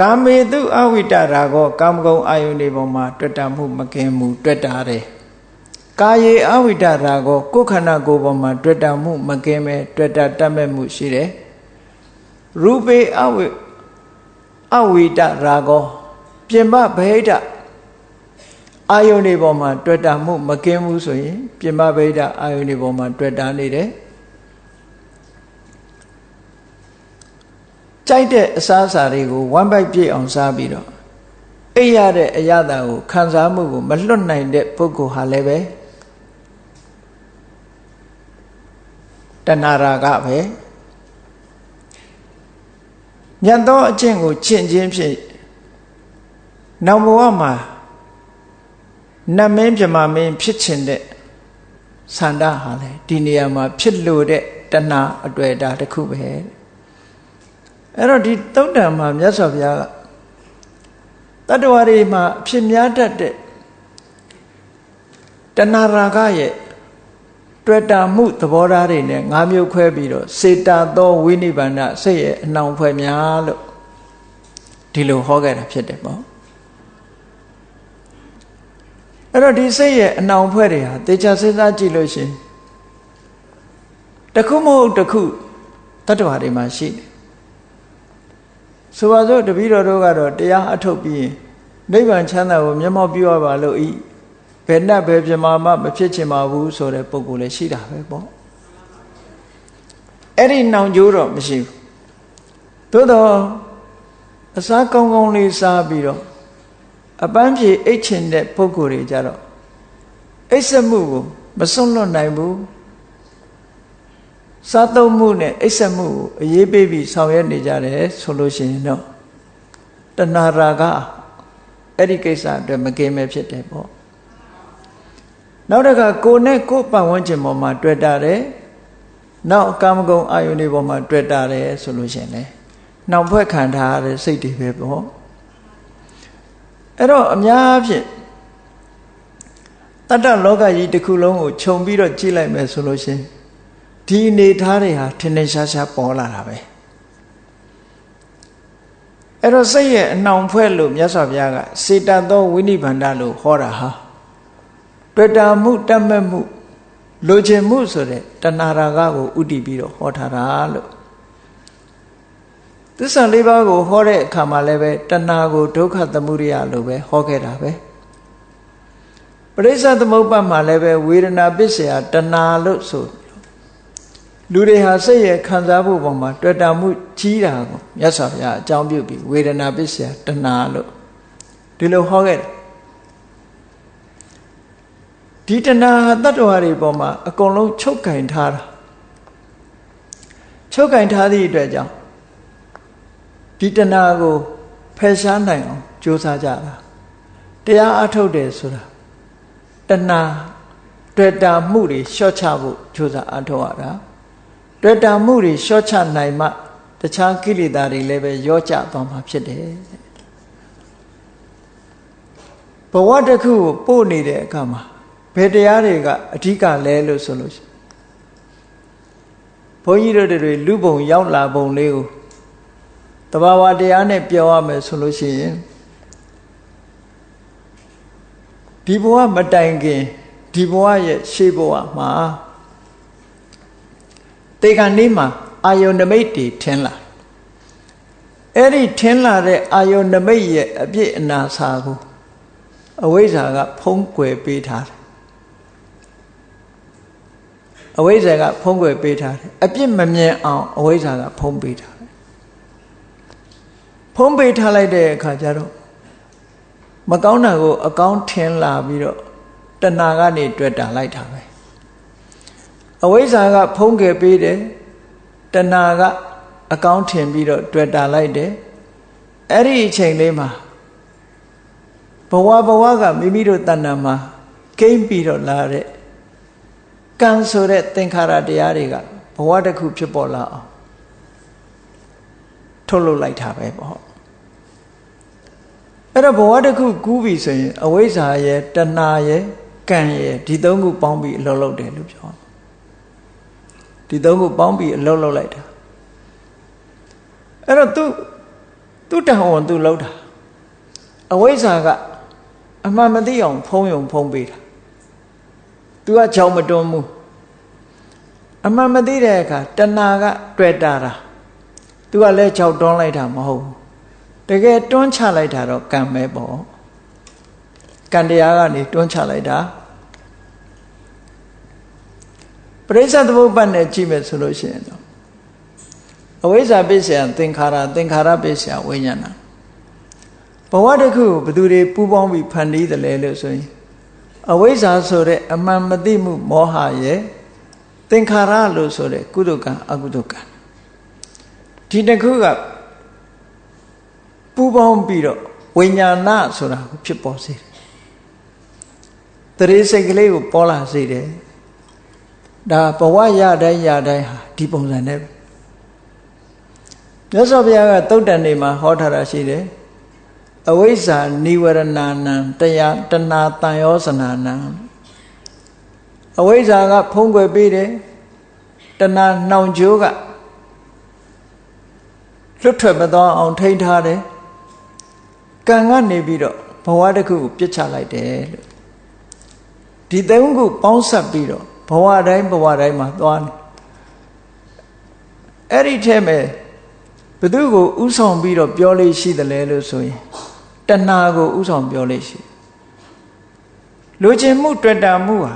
ကာမေတုအဝိတရာကောကာမဂုဏ်အာယုန်ဒီပေါ်မှာတွေ့တာမှုမကင်းမှုတွေ့တာတယ်ကာယေအဝိတရာကောကိုယ်ခန္ဓာကိုယ်ပေါ်မှာတွေ့တာမှုမကင်းပဲတွေ့တာတတ်မဲ့မှုရှိတယ်ရူပေအဝိတရာကောပြင်ပဗဟိတအာယုန်ဒီပေါ်မှာတွေ့တာမှုမကင်းဘူးဆိုရင်ပြင်ပဗဟိတအာယုန်ဒီပေါ်မှာတွေ့တာနေတယ်ကြိုက်တဲ့အစားအစာတွေကိုဝမ်းပိုက်ပြည့်အောင်စားပြီးတော့အိပ်ရတဲ့အရသာကိုခံစားမှုကိုမလွတ်နိုင်တဲ့ပုဂ္ဂိုလ်ဟာလည်းပဲတဏှာရာဂပဲမြတ်သောအကျင့်ကိုကျင့်ခြင်းဖြင့်နောက်ဘဝမှာနတ်မင်းပြမမင်းဖြစ်ချင်တဲ့ဆန္ဒဟာလေဒီနေရာမှာဖြစ်လို့တဲ့တဏှာအတွေ့အတာတစ်ခုပဲအဲ့တော့ဒီသုတ်တံမှာမြတ်စွာဘုရားကတတ္တဝါတွေမှာဖြစ်များတတ်တဲ့တဏှာရာဂရဲ့ တွေ့တာမှုသဘောထားတွေနဲ့၅မျိုးခွဲပြီးတော့စေတာသောဝိနိဗ္ဗာန်စိတ်ရဲ့အနှောင်ဖွဲ့များလို့ဒီလိုဟောခဲ့တာဖြစ်တယ်ပေါ့အဲ့တော့ဒီစိတ်ရဲ့အနှောင်ဖွဲ့တွေဟာတေချာစဉ်းစားကြည့်လို့ရှိရင်တစ်ခုမဟုတ်တစ်ခုတတ္တဝါတွေမှာရှိတယ်ဆိုပါစို့တပည့်တော်တို့ကတော့တရားအထုတ်ပြီးရင်နိဗ္ဗာန်ချမ်းသာကိုမျက်မှောက်ပြုရပါလို့ဤဘယ်နဲ့ဘယ်ပြမာမှမဖြစ်ချင်ပါဘူးဆိုတဲ့ပုံကိုယ်လည်းရှိတာပဲပေါ့အဲ့ဒီနှောင်ကြိုးတော့မရှိဘူးသို့တော့အစားကောင်းကောင်းလေးစားပြီးတော့အပန်းဖြေအိတ်ချင်တဲ့ပုဂ္ဂိုလ်တွေကြတော့အိတ်ဆက်မှုကိုမစွန့်လွတ်နိုင်ဘူးစားသုံးမှုနဲ့အိတ်ဆက်မှုကိုအရေးပေးပြီးဆောင်ရွက်နေကြတယ်ဆိုလို့ရှိရင်တော့တဏှာရာဂအဲ့ဒီကိစ္စအတွက်မကင်းမဲ့ဖြစ်တယ်ပေါ့နောက်တစ်ခါကိုယ်နဲ့ကိုယ်ပတ်ဝန်းကျင်ပေါ်မှာတွေ့တာတယ်နောက်ကာမဂုဏ်အာယုန်တွေပေါ်မှာတွေ့တာတယ်ဆိုလို့ရှိရင်လေနှောင်ဖွဲ့ခံထားရတဲ့စိတ်တွေပဲပေါ့အဲ့တော့အများဖြင့်တတ္တလောကကြီးတစ်ခုလုံးကိုခြုံပြီးတော့ကြည့်လိုက်မယ်ဆိုလို့ရှိရင်ဒီအနေထားတွေဟာထင်ထင်ရှားရှားပေါ်လာတာပဲအဲ့တော့စိတ်ရဲ့အနှောင်ဖွဲ့လို့မြတ်စွာဘုရားကစေတသောဝိနိဗ္ဗာန်လို့ဟောတာဟာတွေ့တာမှုတတ်မဲ့မှုလိုချင်မှုဆိုတဲ့တဏှာရာဂကိုဥတည်ပြီးတော့ဟောထားတာလို့သစ္စာလေးပါးကိုဟောတဲ့အခါမှာလည်းပဲတဏှာကိုဒုက္ခသမုဒယလို့ပဲဟောခဲ့တာပဲပရိစ္ဆေသမုပ္ပါဒ်မှာလည်းပဲဝေဒနာပစ္စယတဏှာလို့ဆိုလူတွေဟာစိတ်ရဲ့ခံစားမှုပေါ်မှာတွေ့တာမှုကြီးတာကိုမြတ်စွာဘုရားအကြောင်းပြုပြီးဝေဒနာပစ္စယတဏှာလို့ဒီလိုဟောခဲ့တယ်ဒီတဏှာတတ္တဝါတွေပေါ်မှာအကုန်လုံးချုပ်ကင်ထားတာချုပ်ကင်ထားသည့်အတွက်ကြောင့်ဒီတဏှာကိုဖယ်ရှားနိုင်အောင်ကြိုးစားကြတာတရားအထုတ်တယ်ဆိုတာတဏှာတွေ့တာမှုတွေလျှော့ချဖို့ကြိုးစားအထုတ်ရတာတွေ့တာမှုတွေလျှော့ချနိုင်မှတခြားကိလေသာတွေလည်းပဲရောကျသွားမှာဖြစ်တယ်ဘဝတစ်ခုကိုပို့နေတဲ့အခါမှာဘယ်တရားတွေကအဓိကလဲလို့ဆိုလို့ဘုန်းကြီးတို့တွေလူပုံရောက်လာပုံလေးကိုတဘာဝတရားနဲ့ပြောရမယ်ဆိုလို့ရှိရင်ဒီဘဝမတိုင်ခင်ဒီဘဝရဲ့ရှေးဘဝမှာတေခါနေ့မှာအာယုန်နမိတ်တွေထင်လာအဲ့ဒီထင်လာတဲ့အာယုန်နမိတ်ရဲ့အပြည့်အနာစာကိုအဝိဇ္ဇာကဖုံးကွယ်ပေးထားတယ်အဝိဇ္ဇာကဖုံးကွယ်ပေးထားတယ်အပြစ်မမြင်အောင်အဝိဇ္ဇာကဖုံးပေးထားတယ်ဖုံးပေးထားလိုက်တဲ့အခါကျတော့မကောင်းတာကိုအကောင်းထင်လာပြီးတော့တဏှာကနေတွေ့တာလိုက်တာပဲအဝိဇ္ဇာကဖုံးကွယ်ပေးတယ်တဏှာကအကောင်းထင်ပြီးတော့တွေ့တာလိုက်တယ်အဲ့ဒီအချိန်လေးမှာဘဝကမိမိတို့တဏှာမှာကိမ့်ပြီးတော့လာတဲ့ကံဆိုတဲ့သင်္ခါရတရားတွေကဘဝတစ်ခုဖြစ်ပေါ်လာအောင်ထုတ်လုပ်လိုက်တာပဲပေါ့အဲ့တော့ဘဝတစ်ခုကူးပြီဆိုရင်အဝိဇ္ဇာရဲ့တဏှာရဲ့ကံရဲ့ဒီသုံးခုပေါင်းပြီးအလုပ်လုပ်တယ်လို့ပြောဒီသုံးခုပေါင်းပြီးအလုပ်လုပ်လိုက်တာအဲ့တော့သူတန်ဝန်သူလုပ်တာအဝိဇ္ဇာကအမှန်မသိအောင်ဖုံးပေးတာသူကကြောင်မတွန်းဘူးအမှန်မသိတဲ့အခါတဏှာကတွေ့တာသူကလည်းကြောက်တွန်းလိုက်တာမဟုတ်ဘူးတကယ်တွန်းချလိုက်တာတော့ကံပဲပေါ့ကံတရားကနေတွန်းချလိုက်တာပရိစ္ဆေသမုပ္ပါဒ်နဲ့ကြည့်မယ်ဆိုလို့ရှိရင်တော့အဝိဇ္ဇာပစ္စယသင်္ခါရပစ္စယဝိညာဏဘဝတစ်ခုဘယ်သူတွေပူးပေါင်းပြီးဖန်တီးတယ်လဲလို့ဆိုရင်အဝိဇ္ဇာဆိုတဲ့အမှန်မသိမှုမောဟရဲ့သင်္ခါရလို့ဆိုတဲ့ကုသိုလ်ကံအကုသိုလ်ကံဒီတစ်ခုကပူးပေါင်းပြီးတော့ဝိညာဏဆိုတာကိုဖြစ်ပေါ်စေတယ်တရေစိတ်ကလေးကိုပေါ်လာစေတယ်ဒါဘဝရတိုင်းဟာဒီပုံစံနဲ့မြတ်စွာဘုရားကသုတ်တန်တွေမှာဟောထားတာရှိတယ်အဝိဇ္ဇာနိဝရဏနံတရားတဏှာတန်ယောဇနာနံ အဝိဇ္ဇာကဖုံးကွယ်ပေးတယ်တဏှာနှောင်ကြိုးကလွတ်ထွက်မသွားအောင်ထိန်းထားတယ်ကံကနေပြီးတော့ဘဝတစ်ခုကိုပြစ်ချလိုက်တယ်လို့ဒီသုံးခုပေါင်းစပ်ပြီးတော့ဘဝတိုင်းမှာသွားနေအဲ့ဒီထဲမှာဘယ်သူကိုဥဆောင်ပြီးတော့ပြောလို့ရှိတယ်လဲလို့ဆိုရင်တဏှာကိုဥဆောင်ပြောလို့ရှိလူချင်းမှုတွေ့တာမှုဟာ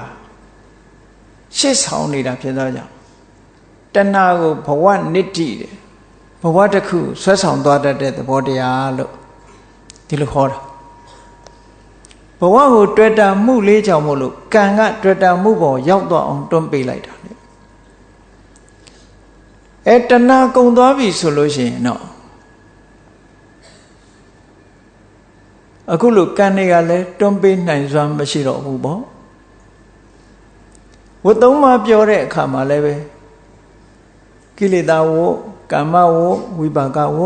ရှေ့ဆောင်နေတာဖြစ်သောကြောင့်တဏှာကိုဘဝနစ်တိတယ်ဘဝတစ်ခုဆွဲဆောင်သွားတတ်တဲ့သဘောတရားလို့ဒီလိုခေါ်တာဘဝကိုတွေ့တာမှုလေးကြောင့်မို့လို့ကံကတွေ့တာမှုပေါ်ရောက်တော့အောင်တွန်းပေးလိုက်တာလေအဲတဏှာကုံသွားပြီဆိုလို့ရှိရင်တော့အခုလိုကံတွေကလည်းတွန်းပေးနိုင်စွမ်းမရှိတော့ဘူးပေါ့ဝတ်သုံးပါးပြောတဲ့အခါမှာလည်းပဲကိလေသာဝကမ္မဝဝိပါကဝ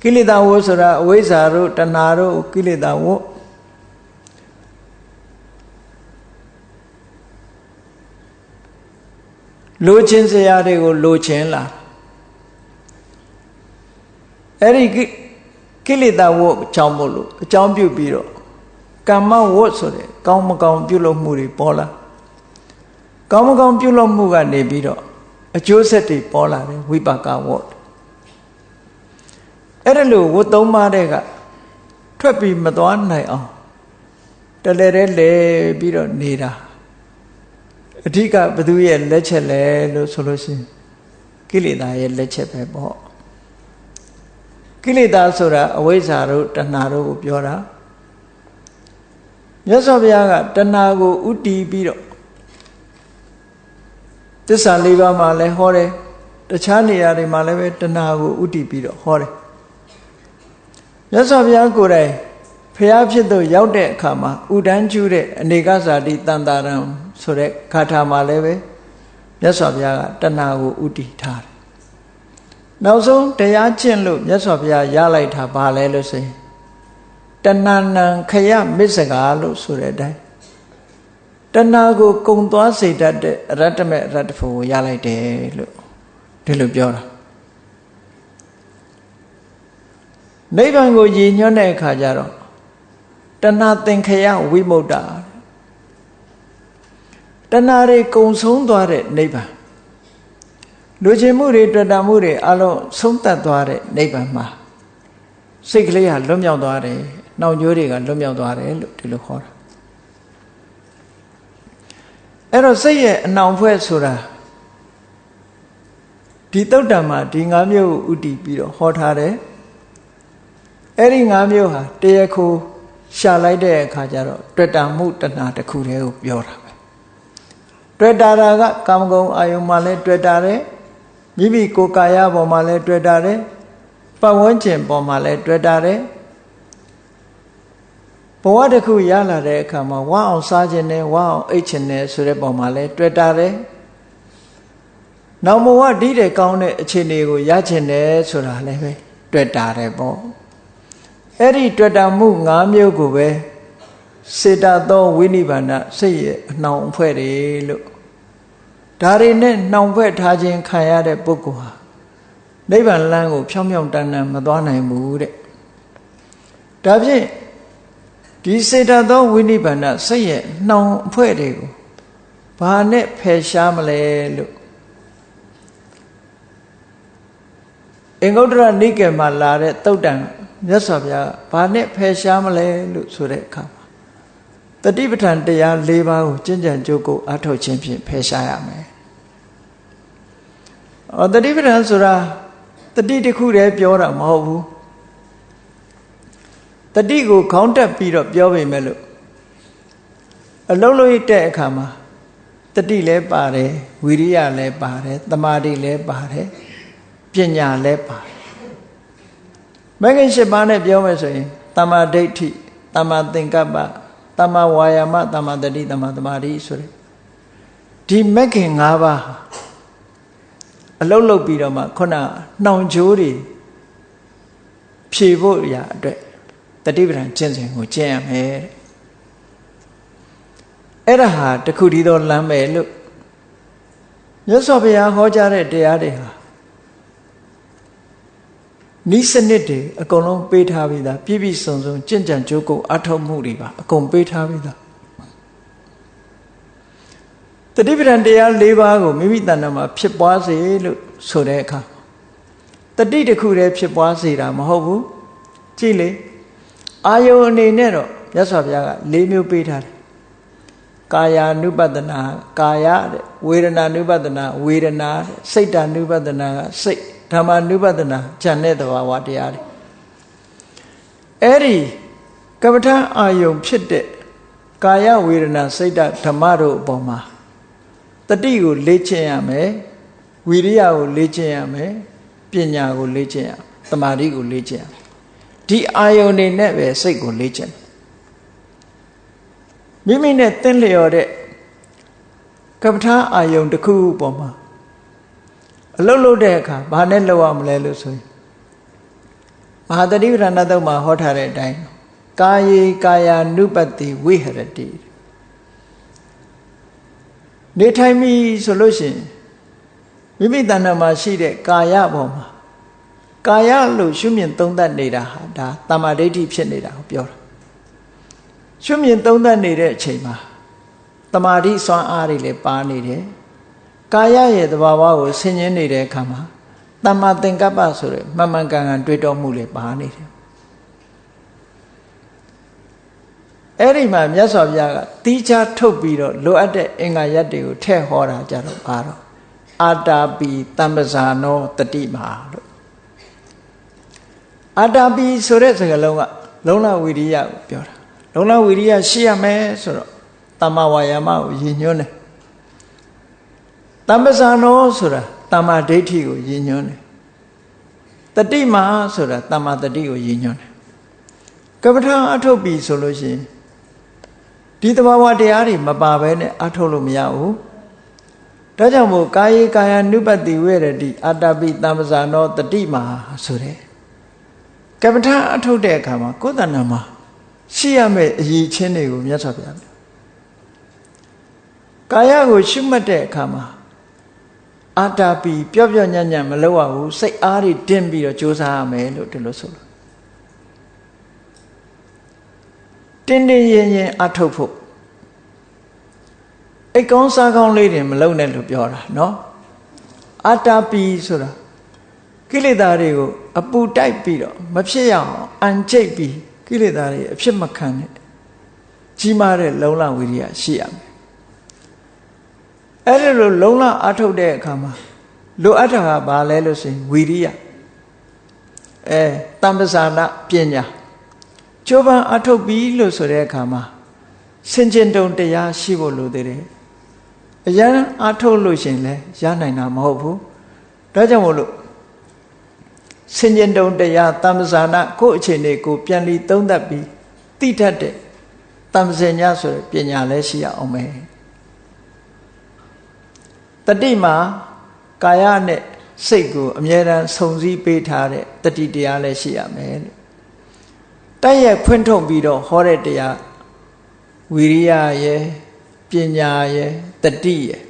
ကိလေသာဝဆိုတာအဝိဇ္ဇာတို့တဏှာတို့ကိလေသာဝလိုချင်စရာတွေကိုလိုချင်လာအဲ့ဒီကိလေသာဝအကြောင်းမို့လို့အကြောင်းပြုပြီးတော့ကမ္မဝဆိုတဲ့ကောင်းမကောင်းပြုလုပ်မှုတွေပေါ်လာကောင်းမကောင်းပြုလုပ်မှုကနေပြီးတော့အကျိုးဆက်တွေပေါ်လာတယ်ဝိပါကဝအဲ့ဒါလို့ဝတ်သုံးပါးတဲ့ကထွက်ပြီးမသွားနိုင်အောင်တလဲတဲ့လဲပြီးတော့နေတာအဓိကဘသူရဲ့လက်ချက်လဲလို့ဆိုလို့ရှိရင်ကိလေသာရဲ့လက်ချက်ပဲပေါ့ကိလေသာဆိုတာအဝိဇ္ဇာတို့တဏှာတို့ကိုပြောတာမြတ်စွာဘုရားကတဏှာကိုဥတည်ပြီးတော့သစ္စာလေးပါးမှာလည်းဟောတယ်တခြားနေရာတွေမှာလည်းပဲတဏှာကိုဥတည်ပြီးတော့ဟောတယ်မြတ်စွာဘုရားကိုယ်တိုင်ဖျားဖြစ်သူရောက်တဲ့အခါမှာဥဒန်းကျူးတဲ့အနေကဇာတိတန်တာရံဆိုတဲ့ဂါထာမှာလည်းပဲမြတ်စွာဘုရားကတဏှာကိုဥတည်ထားတယ်နောက်ဆုံးတရားကျင့်လို့မြတ်စွာဘုရားရလိုက်တာဘာလဲလို့ဆိုရင်တဏှာနံခယမစ္ဆကာလို့ဆိုတဲ့အတိုင်းတဏှာကိုကုံသွားစေတတ်တဲ့အရတ္တမေအရတ္တဖို့ကိုရလိုက်တယ်လို့ဒီလိုပြောတာနိဗ္ဗာန်ကိုရည်ညွှန်းတဲ့အခါကျတော့တဏှာသင်္ခယဝိမု ക്ത တဏှာတွေကုံဆုံးသွားတဲ့နိဗ္ဗာန်လူချင်မှုတွေတွေ့တာမှုတွေအလုံးဆုံးသက်သွားတဲ့နိဗ္ဗာန်မှာစိတ်ကလေးဟာလွတ်မြောက်သွားတယ်နှောင်ကြိုးတွေကလွတ်မြောက်သွားတယ်လို့ဒီလိုခေါ်တာအဲ့တော့စိတ်ရဲ့အနှောင်ဖွဲ့ဆိုတာဒီသုတ်တံမှာဒီ၅မျိုးကိုဥတည်ပြီးတော့ဟောထားတယ်အဲ့ဒီ၅မျိုးဟာတရားခိုးရှာလိုက်တဲ့အခါကျတော့တွေ့တာမှုတဏှာတစ်ခုတည်းကိုပြောတာပဲတွေ့တာကကာမဂုဏ်အာယုံမှာလည်းတွေ့တာတယ်မိမိကိုယ်ကာယပေါ်မှာလည်းတွေ့တာတယ်ပတ်ဝန်းကျင်ပေါ်မှာလည်းတွေ့တာတယ်ဘဝတစ်ခုရလာတဲ့အခါမှာဝါအောင်စားခြင်းနဲ့ဝါအောင်အိတ်ခြင်းနဲ့ဆိုတဲ့ပုံမှာလည်းတွေ့တာတယ်နောက်ဘဝဒီတဲ့ကောင်းတဲ့အခြေအနေကိုရခြင်းနဲ့ဆိုတာလည်းပဲတွေ့တာတယ်ပေါ့အဲ့ဒီတွေ့တာမှု၅မျိုးကိုပဲစေတသောဝိနိဗ္ဗာန်စိတ်ရဲ့အနှောင်အဖွဲ့တွေလို့ဒါတွေနဲ့နှောင်ဖွဲ့ထားခြင်းခံရတဲ့ပုဂ္ဂိုလ်ဟာနိဗ္ဗာန်လမ်းကိုဖြောင်းဖြောင်းတန်းတန်းမသွားနိုင်ဘူးတဲ့ဒါဖြင့်ဒီစေတသောဝိနိဗ္ဗာန်စိတ်ရဲ့နှောင်အဖွဲ့တွေကိုဘာနဲ့ဖယ်ရှားမလဲလို့အင်္ဂုတ္တရနိကေမှာလာတဲ့သုတ်တံမြတ်စွာဘုရားဘာနဲ့ဖယ်ရှားမလဲလို့ဆိုတဲ့အခါမှာတတိပဋ္ဌာန်တရား၄ပါးကိုကျင့်ကြံကြိုးကိုအထောက်ခြင်းဖြင့်ဖယ်ရှားရမယ်တတိပဋ္ဌာန်ဆိုတာတတိတစ်ခုတည်းပြောတာမဟုတ်ဘူးတတိကိုခေါင်းတက်ပြီးတော့ပြောပေမဲ့လို့အလုံးလုံးတဲ့အခါမှာတတိလည်းပါတယ်ဝိရိယလည်းပါတယ်သမာဓိလည်းပါတယ်ပညာလည်းပါတယ်မဂ္ဂင်၈ပါးနဲ့ပြောမယ်ဆိုရင်တမ္မာဒိဋ္ဌိတမ္မာသင်္ကပ္ပတမ္မာဝါယာမတမ္မာတတိတမ္မာသမာဓိဆိုတဲ့ဒီမဂ္ဂင်၅ပါးအလုံးလုံးပြီးတော့မှခုနနှောင်ကြိုးတွေဖြေဖို့ရအတွက်တတိပဋ္ဌာန်ကျင့်စဉ်ကိုကျင့်ရမယ် အဲ့ဒါဟာတခုတည်းသောလမ်းပဲလို့မြတ်စွာဘုရားဟောကြားတဲ့တရားတွေဟာနိစနစ်တွေအကုန်လုံးပေးထားပြီးသားပြည့်ပြည့်စုံစုံကြင်ကြံကြိုးကုပ်အထောက်မှုတွေပါအကုန်ပေးထားပြီးသားတတိပဌာန်တရား၄ပါးကိုမိမိတဏ္ဍာမှာဖြစ်ပွားစေလို့ဆိုတဲ့အခါတတိတစ်ခုတည်းဖြစ်ပွားစေတာမဟုတ်ဘူးကြည့်လေအာယုန်အနေနဲ့တော့မြတ်စွာဘုရားက၄မျိုးပေးထားတယ်ကာယ ानु ပတနာကာယတဲ့ဝေဒနာ ानु ပတနာဝေဒနာတဲ့စိတ် ानु ပတနာကစိတ်ဓမ္မ ानु ပတနာဉာဏ်နဲ့သဘာဝတရားတွေအဲ့ဒီကမ္မထာအာယုန်ဖြစ်တဲ့ကာယဝေဒနာစိတ်ဓမ္မတို့အပေါ်မှာတတိကိုလေ့ကျင့်ရမယ်ဝိရိယကိုလေ့ကျင့်ရမယ်ပညာကိုလေ့ကျင့်ရသမာဓိကိုလေ့ကျင့်ရဒီအာယုန်တွေနဲ့ပဲစိတ်ကိုလေ့ကျင့်မိမိနဲ့သင်လျော်တဲ့ကပ္ပထာအာယုန်တစ်ခုပေါ်မှာအလုတ်လုတ်တဲ့အခါဘာနဲ့လောက်ရမလဲလို့ဆိုရင်မဟာတတိပဌာန်သုတ်မှာဟောထားတဲ့အတိုင်းကာယေကာယ ानु ပတ္တိဝိဟရတိနေထိုင်ပြီဆိုလို့ရှိရင်မိမိတဏ္ဍာမှာရှိတဲ့ကာယပေါ်မှာကာယလို့ရှုမြင်သုံးသပ်နေတာဟာဒါတမ္မာဒိဋ္ဌိဖြစ်နေတာကိုပြောတာရှုမြင်သုံးသပ်နေတဲ့အချိန်မှာတမာတိစွမ်းအားတွေလည်းပါနေတယ်ကာယရဲ့သဘာဝကိုဆင်ခြင်နေတဲ့အခါမှာတမ္မာသင်္ကပ္ပဆိုတဲ့မှန်မှန်ကန်ကန်တွေးတောမှုလည်းပါနေတယ်အဲ့ဒီမှာမြတ်စွာဘုရားကတီးခြားထုတ်ပြီးတော့လိုအပ်တဲ့အင်္ဂါရပ်တွေကိုထည့်ဟောတာကြတော့ပါတော့အာတာပိတမ္ပဇာနောတတိမာလို့အာတာပိဆိုတဲ့စကားလုံးကလုံလဝိရိယကိုပြောတာလုံလဝိရိယရှိရမယ်ဆိုတော့တမ္မာဝါယာမကိုရည်ညွှန်းတယ်တမ္ပဇာနောဆိုတာတမ္မာဒိဋ္ဌိကိုရည်ညွှန်းတယ်တတိမာဆိုတာတမ္မာတတိကိုရည်ညွှန်းတယ်ကပ္ပထာအထုတ်ပြီဆိုလို့ရှိရင်ဒီသဘာဝတရားတွေမပါဘဲနဲ့အထုတ်လို့မရဘူးဒါကြောင့်မို့ကာယေကာယ ानु ပတ္တိဝေရတိအာတပိတမ္ပဇာနောတတိမာဆိုတဲ့ကပ္ပထာအထုတ်တဲ့အခါမှာကိုယ်တဏ္ဍာမှာရှိရမယ့်အရည်ချင်းတွေကိုမြတ်စွာဘုရားကာယကိုရှုမှတ်တဲ့အခါမှာအာတာပိပျော့ပျော့ညံ့ညံ့မလုပ်ရဘူးစိတ်အားတွေတင်းပြီးတော့ကြိုးစားရမယ်လို့ဒီလိုဆိုလို့တင်းတင်းရင်ရင်အထုတ်ဖို့အိတ်ကောင်းစားကောင်းလေးတွေမလုပ်နဲ့လို့ပြောတာနော်အာတာပိဆိုတာကိလေသာတွေကိုအပူတိုက်ပြီးတော့မဖြစ်ရအောင်အန်ကျိတ်ပြီးကိလေသာတွေအဖြစ်မခံနဲ့ကြီးမားတဲ့လုံလဝိရိယရှိရမယ်အဲ့ဒီလိုလုံလအထုတ်တဲ့အခါမှာလိုအပ်တာကဘာလဲလို့ဆိုရင်ဝိရိယတမ္ပဇာနာပညာကျိုးပန်းအထုတ်ပြီးလို့ဆိုတဲ့အခါမှာစင်ကျင်တုံတရားရှိဖို့လိုသေးတယ်အရန်အထုတ်လို့ရှင်လဲရနိုင်တာမဟုတ်ဘူးဒါကြောင့်မို့လို့စင်ကျင်တုံတရားတမ္ပဇာနာကိုယ့်အခြေအနေကိုပြန်ပြီးသုံးသပ်ပြီးသိတတ်တဲ့တမ္ပဇဉ္ညာဆိုတဲ့ပညာလည်းရှိရအောင်မယ်တတိမှာကာယနဲ့စိတ်ကိုအမြဲတမ်းစုံစည်းပေးထားတဲ့တတိတရားလည်းရှိရမယ်လို့တိုက်ရိုက်ဖွင့်ထုတ်ပြီးတော့ဟောတဲ့တရားဝိရိယရဲ့ပညာရဲ့တတိရဲ့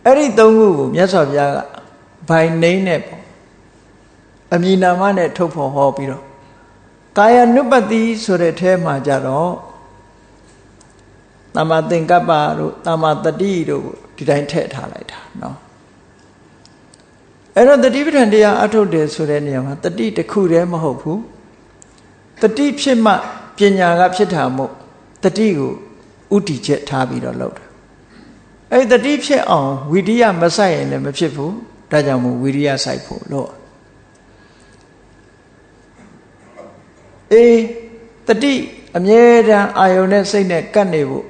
အဲ့ဒီသုံးခုကိုမြတ်စွာဘုရားကဘိုင်နှိမ့်နဲ့ပေါ့အမည်နာမနဲ့ထုတ်ဖော်ဟောပြီးတော့ကာယ ानु ပတ္တိဆိုတဲ့အဲမှာကြတော့တမ္မာသင်္ကပ္ပတို့တမ္မာတတိတို့ဒီတိုင်းထည့်ထားလိုက်တာနော်အဲ့တော့တတိပဋ္ဌာန်တရားအထုတ်တယ်ဆိုတဲ့နေရာမှာတတိတစ်ခုတည်းမဟုတ်ဘူးတတိဖြစ်မှပညာကဖြစ်တာမို့တတိကိုဥတီချက်ထားပြီးတော့လုပ်တာအဲ့တတိဖြစ်အောင်ဝိရိယမဆိုင်ရင်လည်းမဖြစ်ဘူးဒါကြောင့်မို့ဝိရိယဆိုင်ဖို့လို့တတိအမြဲတမ်းအာယုန်နဲ့စိတ်နဲ့ကပ်နေဖို့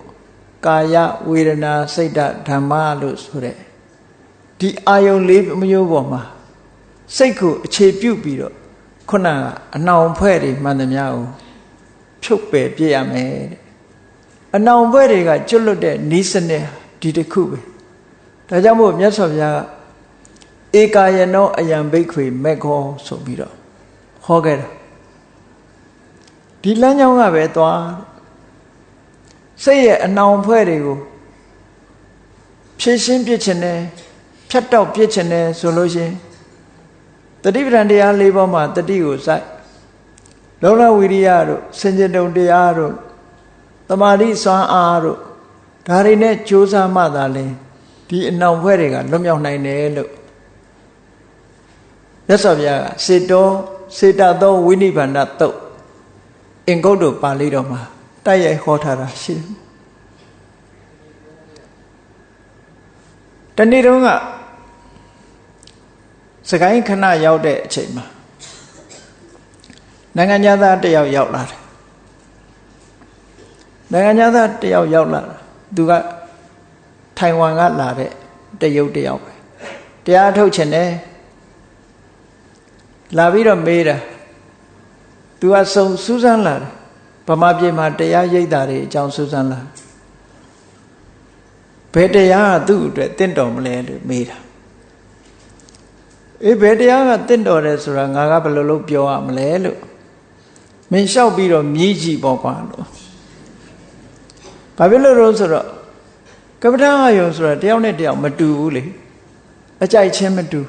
ကာယဝေဒနာစိတ်ဓမ္မလို့ဆိုတဲ့ဒီအာယုန်လေးမျိုးပေါ်မှာစိတ်ကိုအခြေပြုပြီးတော့ခုနကအနှောင်ဖွဲ့တွေမှန်သမျှကိုဖြုတ်ပယ်ပြရမယ်တဲ့အနှောင်ဖွဲ့တွေကကျွတ်လွတ်တဲ့နိစနစ်ဒီတစ်ခုပဲဒါကြောင့်မို့မြတ်စွာဘုရားကဧကာယနောအယံဘိက္ခွေမေခောဆိုပြီးတော့ဟောခဲ့တာဒီလမ်းကြောင်းကပဲသွား စိတ်ရဲ့အနှောင်ဖွဲ့တွေကိုဖြည့်ရှင်းပြစ်ချင်တယ်ဖြတ်တောက်ပြစ်ချင်တယ်ဆိုလို့ရှိရင်တတိပဌာန်တရား၄ပါးမှာတတိကိုစိုက်လုံလဝိရိယတို့စင်ကြယ်တုံတရားတို့သမာဓိစွမ်းအားတို့ဒါတွေနဲ့ကြိုးစားမှသာလေဒီအနှောင်ဖွဲ့တွေကလွတ်မြောက်နိုင်တယ်လို့မြတ်စွာဘုရားကစေတသောဝိနိဗ္ဗာန်တုတ်အင်္ဂုတ္တပါဠိတော်မှာတိုက်ရိုက်ဟောထားတာရှိတယ်တနေ့တုန်းကစကိုင်းခဏရောက်တဲ့အချိန်မှာနိုင်ငံသားတယောက်ရောက်လာတယ်နိုင်ငံသားတယောက်ရောက်လာတာသူကထိုင်ဝမ်ကလာတဲ့တရုတ်တယောက်ပဲတရားထုတ်ချင်တယ်လာပြီးတော့မေးတာသူကစုံစူးစမ်းလာတယ်ဗမာပြည်မှာတရားရိပ်တာတွေအကြောင်းစူးစမ်းလာဘယ်တရားကသူ့အတွက်တင့်တော်မလဲလို့မေးတာဘယ်တရားကတင့်တော်တယ်ဆိုတာငါကဘယ်လိုလုပ်ပြောရမလဲလို့မင်းလျှောက်ပြီးတော့မြည်ကြည့်ပေါ့ကွာလို့ဘာဖြစ်လို့လဲဆိုတော့ကပ္ပဋ္ဌာန်းအယုံဆိုတာတယောက်နဲ့တယောက်မတူဘူးလေအကြိုက်ချင်းမတူ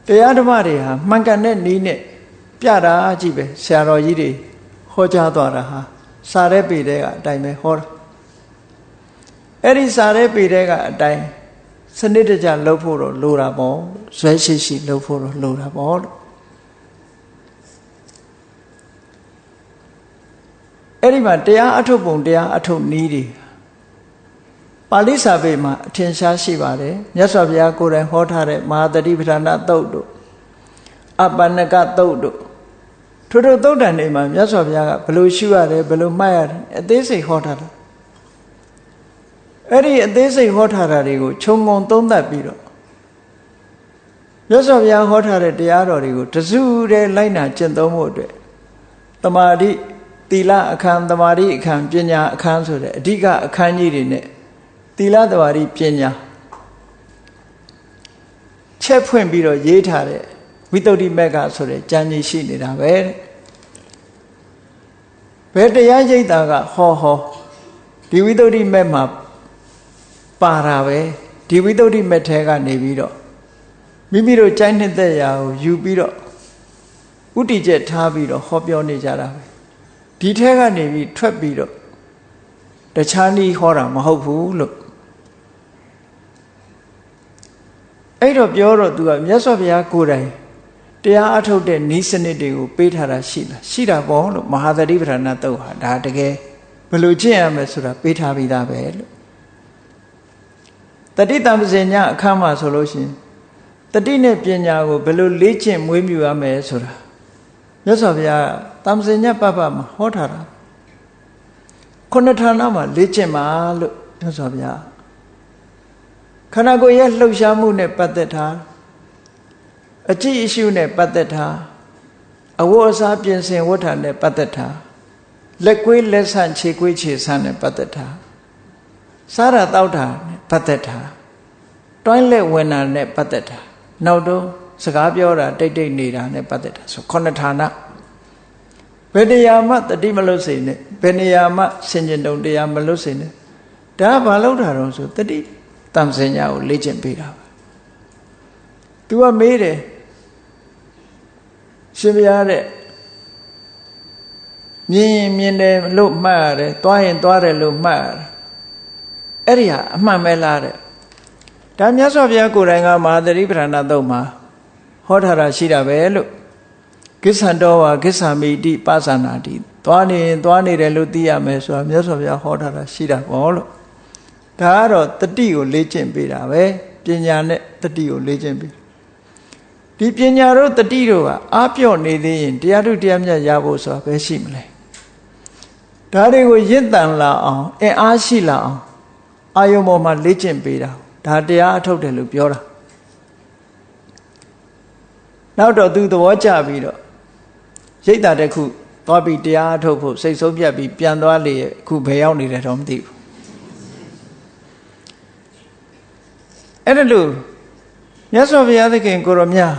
တရားဓမ္မတွေဟာမှန်ကန်တဲ့နည်းနဲ့ပြတာကြည့်ပဲဆရာတော်ကြီးတွေဟောကြားသွားတာဟာစာရဲပေတဲ့ကအတိုင်းပဲဟောတာအဲ့ဒီစာရဲပေတဲ့ကအတိုင်းစနစ်တကျလုပ်ဖို့တော့လိုတာပေါ့ဇွဲရှိရှိလုပ်ဖို့တော့လိုတာပေါ့လို့အဲ့ဒီမှာတရားအထုတ်ပုံတရားအထုတ်နည်းတွေပါဠိစာပေမှာအထင်ရှားရှိပါတယ်မြတ်စွာဘုရားကိုယ်တိုင်ဟောထားတဲ့မဟာတတိပဌာနာသုတ်တို့အပ္ပန္နကသုတ်တို့ထို့သုတ်တန်တွေမှာမြတ်စွာဘုရားကဘယ်လိုရှုရတယ်ဘယ်လိုမှတ်ရတယ်အသေးစိတ်ဟောထားတာအဲ့ဒီအသေးစိတ်ဟောထားတာတွေကိုခြုံငုံသုံးသပ်ပြီးတော့မြတ်စွာဘုရားဟောထားတဲ့တရားတော်တွေကိုတစုတည်းလိုက်နာကျင့်သုံးဖို့အတွက်သမာဓိသီလအခန်းသမာဓိအခန်းပညာအခန်းဆိုတဲ့အဓိကအခန်းကြီးတွေနဲ့သီလသမာဓိပညာချက်ဖွင့်ပြီးတော့ရေးထားတဲ့ဝိတ္တုဒ္ဓိမက္ခဆိုတဲ့ဉာဏ်ကြီးရှိနေတာပဲဘယ်တရားရိပ်တာကဟောဒီဝိတ္တုဒ္ဓိမက္ခမှာပါတာပဲဒီဝိတ္တုဒ္ဓိမက္ခထဲကနေပြီးတော့မိမိတို့ကြိုက်တဲ့ရာကိုယူပြီးတော့ဥတည်ချက်ထားပြီးတော့ဟောပြောနေကြတာပဲဒီထဲကနေပြီးထွက်ပြီးတော့တခြားနည်းဟောတာမဟုတ်ဘူးလို့အဲ့တော့ပြောတော့သူကမြတ်စွာဘုရားကိုယ်တိုင်တရားအထုတ်တဲ့နည်းစနစ်တွေကိုပေးထားတာရှိလားရှိတာပေါ့လို့မဟာသတိပဋ္ဌာနာသုတ်ဟာဒါတကယ်ဘယ်လိုကျင့်ရမလဲဆိုတာပေးထားပြီးသားပဲလို့တတိတံပဇင်ညအခန်းမှာဆိုလို့ရှိရင်တတိနဲ့ပညာကိုဘယ်လိုလေ့ကျင့်မွေးမြူရမလဲဆိုတာမြတ်စွာဘုရားတံပဇင်ညပပမှာဟောထားတာခုနှစ်ဌာနမှာလေ့ကျင့်ပါလို့မြတ်စွာဘုရားခန္ဓာကိုယ်ရဲ့လှုပ်ရှားမှုနဲ့ပတ်သက်တာအကြည့်အရှုနဲ့ပတ်သက်တာအဝတ်အစားပြင်ဆင်ဝတ်ထာနဲ့ပတ်သက်တာလက်ကွေးလက်ဆန့်ခြေကွေးခြေဆန့်နဲ့ပတ်သက်တာစားရတောက်တာနဲ့ပတ်သက်တာတွိုင်းလက်ဝင်တာနဲ့ပတ်သက်တာနောက်တော့စကားပြောတာတိတ်တိတ်နေတာနဲ့ပတ်သက်တာဆိုခုနှစ်ဌာနဘယ်တရားမှတတိမလွတ်စေနဲ့ဘယ်နေရာမှဆင်ခြင်တုံတရားမလွတ်စေနဲ့ဒါကဘာလို့တာတော့ဆိုတတိတံစင်ညာကိုလေ့ကျင့်ပေးတာပါသူကမေးတယ်ရှင်ဘုရားတဲ့မြင်တယ်လို့မှတ်ရတယ်သွားရင်သွားတယ်လို့မှတ်ရတယ်အဲ့ဒီဟာအမှန်ပဲလားတဲ့ဒါမြတ်စွာဘုရားကိုယ်တိုင်ကမဟာသတိပဋ္ဌာနာသုတ်မှာဟောထားတာရှိတာပဲလို့ကိစ္ဆံတော်ဝါကိစ္ဆာမိတိပသနာတိသွားနေတယ်လို့သိရမယ်ဆိုတာမြတ်စွာဘုရားဟောထားတာရှိတာပေါ့လို့ဒါကတော့တတိကိုလေ့ကျင့်ပေးတာပဲပညာနဲ့တတိကိုလေ့ကျင့်ပေးဒီပညာတို့တတိတို့ကအားပြော့နေသေးရင်တရားထုတရားမြတ်ရဖို့ဆိုတာပဲရှိမလဲဒါတွေကိုရင့်တန်လာအောင်အင်အားရှိလာအောင်အာယုံပေါ်မှာလေ့ကျင့်ပေးတာဒါတရားအထုတ်တယ်လို့ပြောတာနောက်တော့သူသဘောကျပြီးတော့ရိတ်တာတစ်ခုသွားပြီးတရားအထုတ်ဖို့စိတ်ဆုံးဖြတ်ပြီးပြန်သွားလေအခုဘယ်ရောက်နေတယ်တော့မသိဘူးအဲ့ဒါလို့မြတ်စွာဘုရားသခင်ကိုရောမြတ်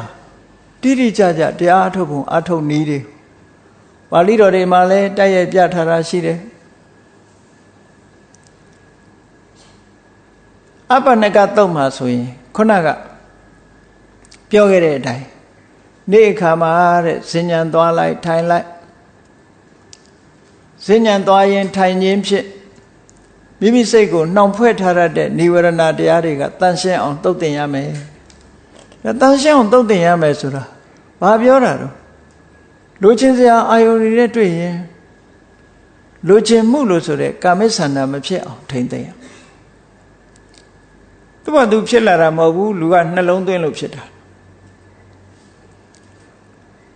တိတိကျကျတရားအထုတ်ပုံအထုတ်နည်းတွေဟ ပါဠိတော်တွေမှာလည်းတိုက်ရိုက်ပြထားတာရှိတယ်အပ္ပနကတုတ်မှာဆိုရင်ခုနကပြောခဲ့တဲ့အတိုင်းနေ့အခါမှာတဲ့ဇဉ္ဉံသွားလိုက်ထိုင်လိုက်ဇဉ္ဉံသွားရင်ထိုင်ခြင်းဖြင့်မိမိစိတ်ကိုနှောင်ဖွဲ့ထားရတဲ့နိဝရဏတရားတွေကတန်ရှင်းအောင်သုတ်သင်ရမယ်တန်ရှင်းအောင်သုတ်သင်ရမယ်ဆိုတာဘာပြောတာတော့လိုချင်စရာအာယုန်တွေနဲ့တွေ့ရင်လိုချင်မှုလို့ဆိုတဲ့ကာမိဆန္ဒမဖြစ်အောင်ထိမ့်သိမ်းရသူ့ဘာသူဖြစ်လာတာမဟုတ်ဘူးလူကနှလုံးသွင်းလို့ဖြစ်တာ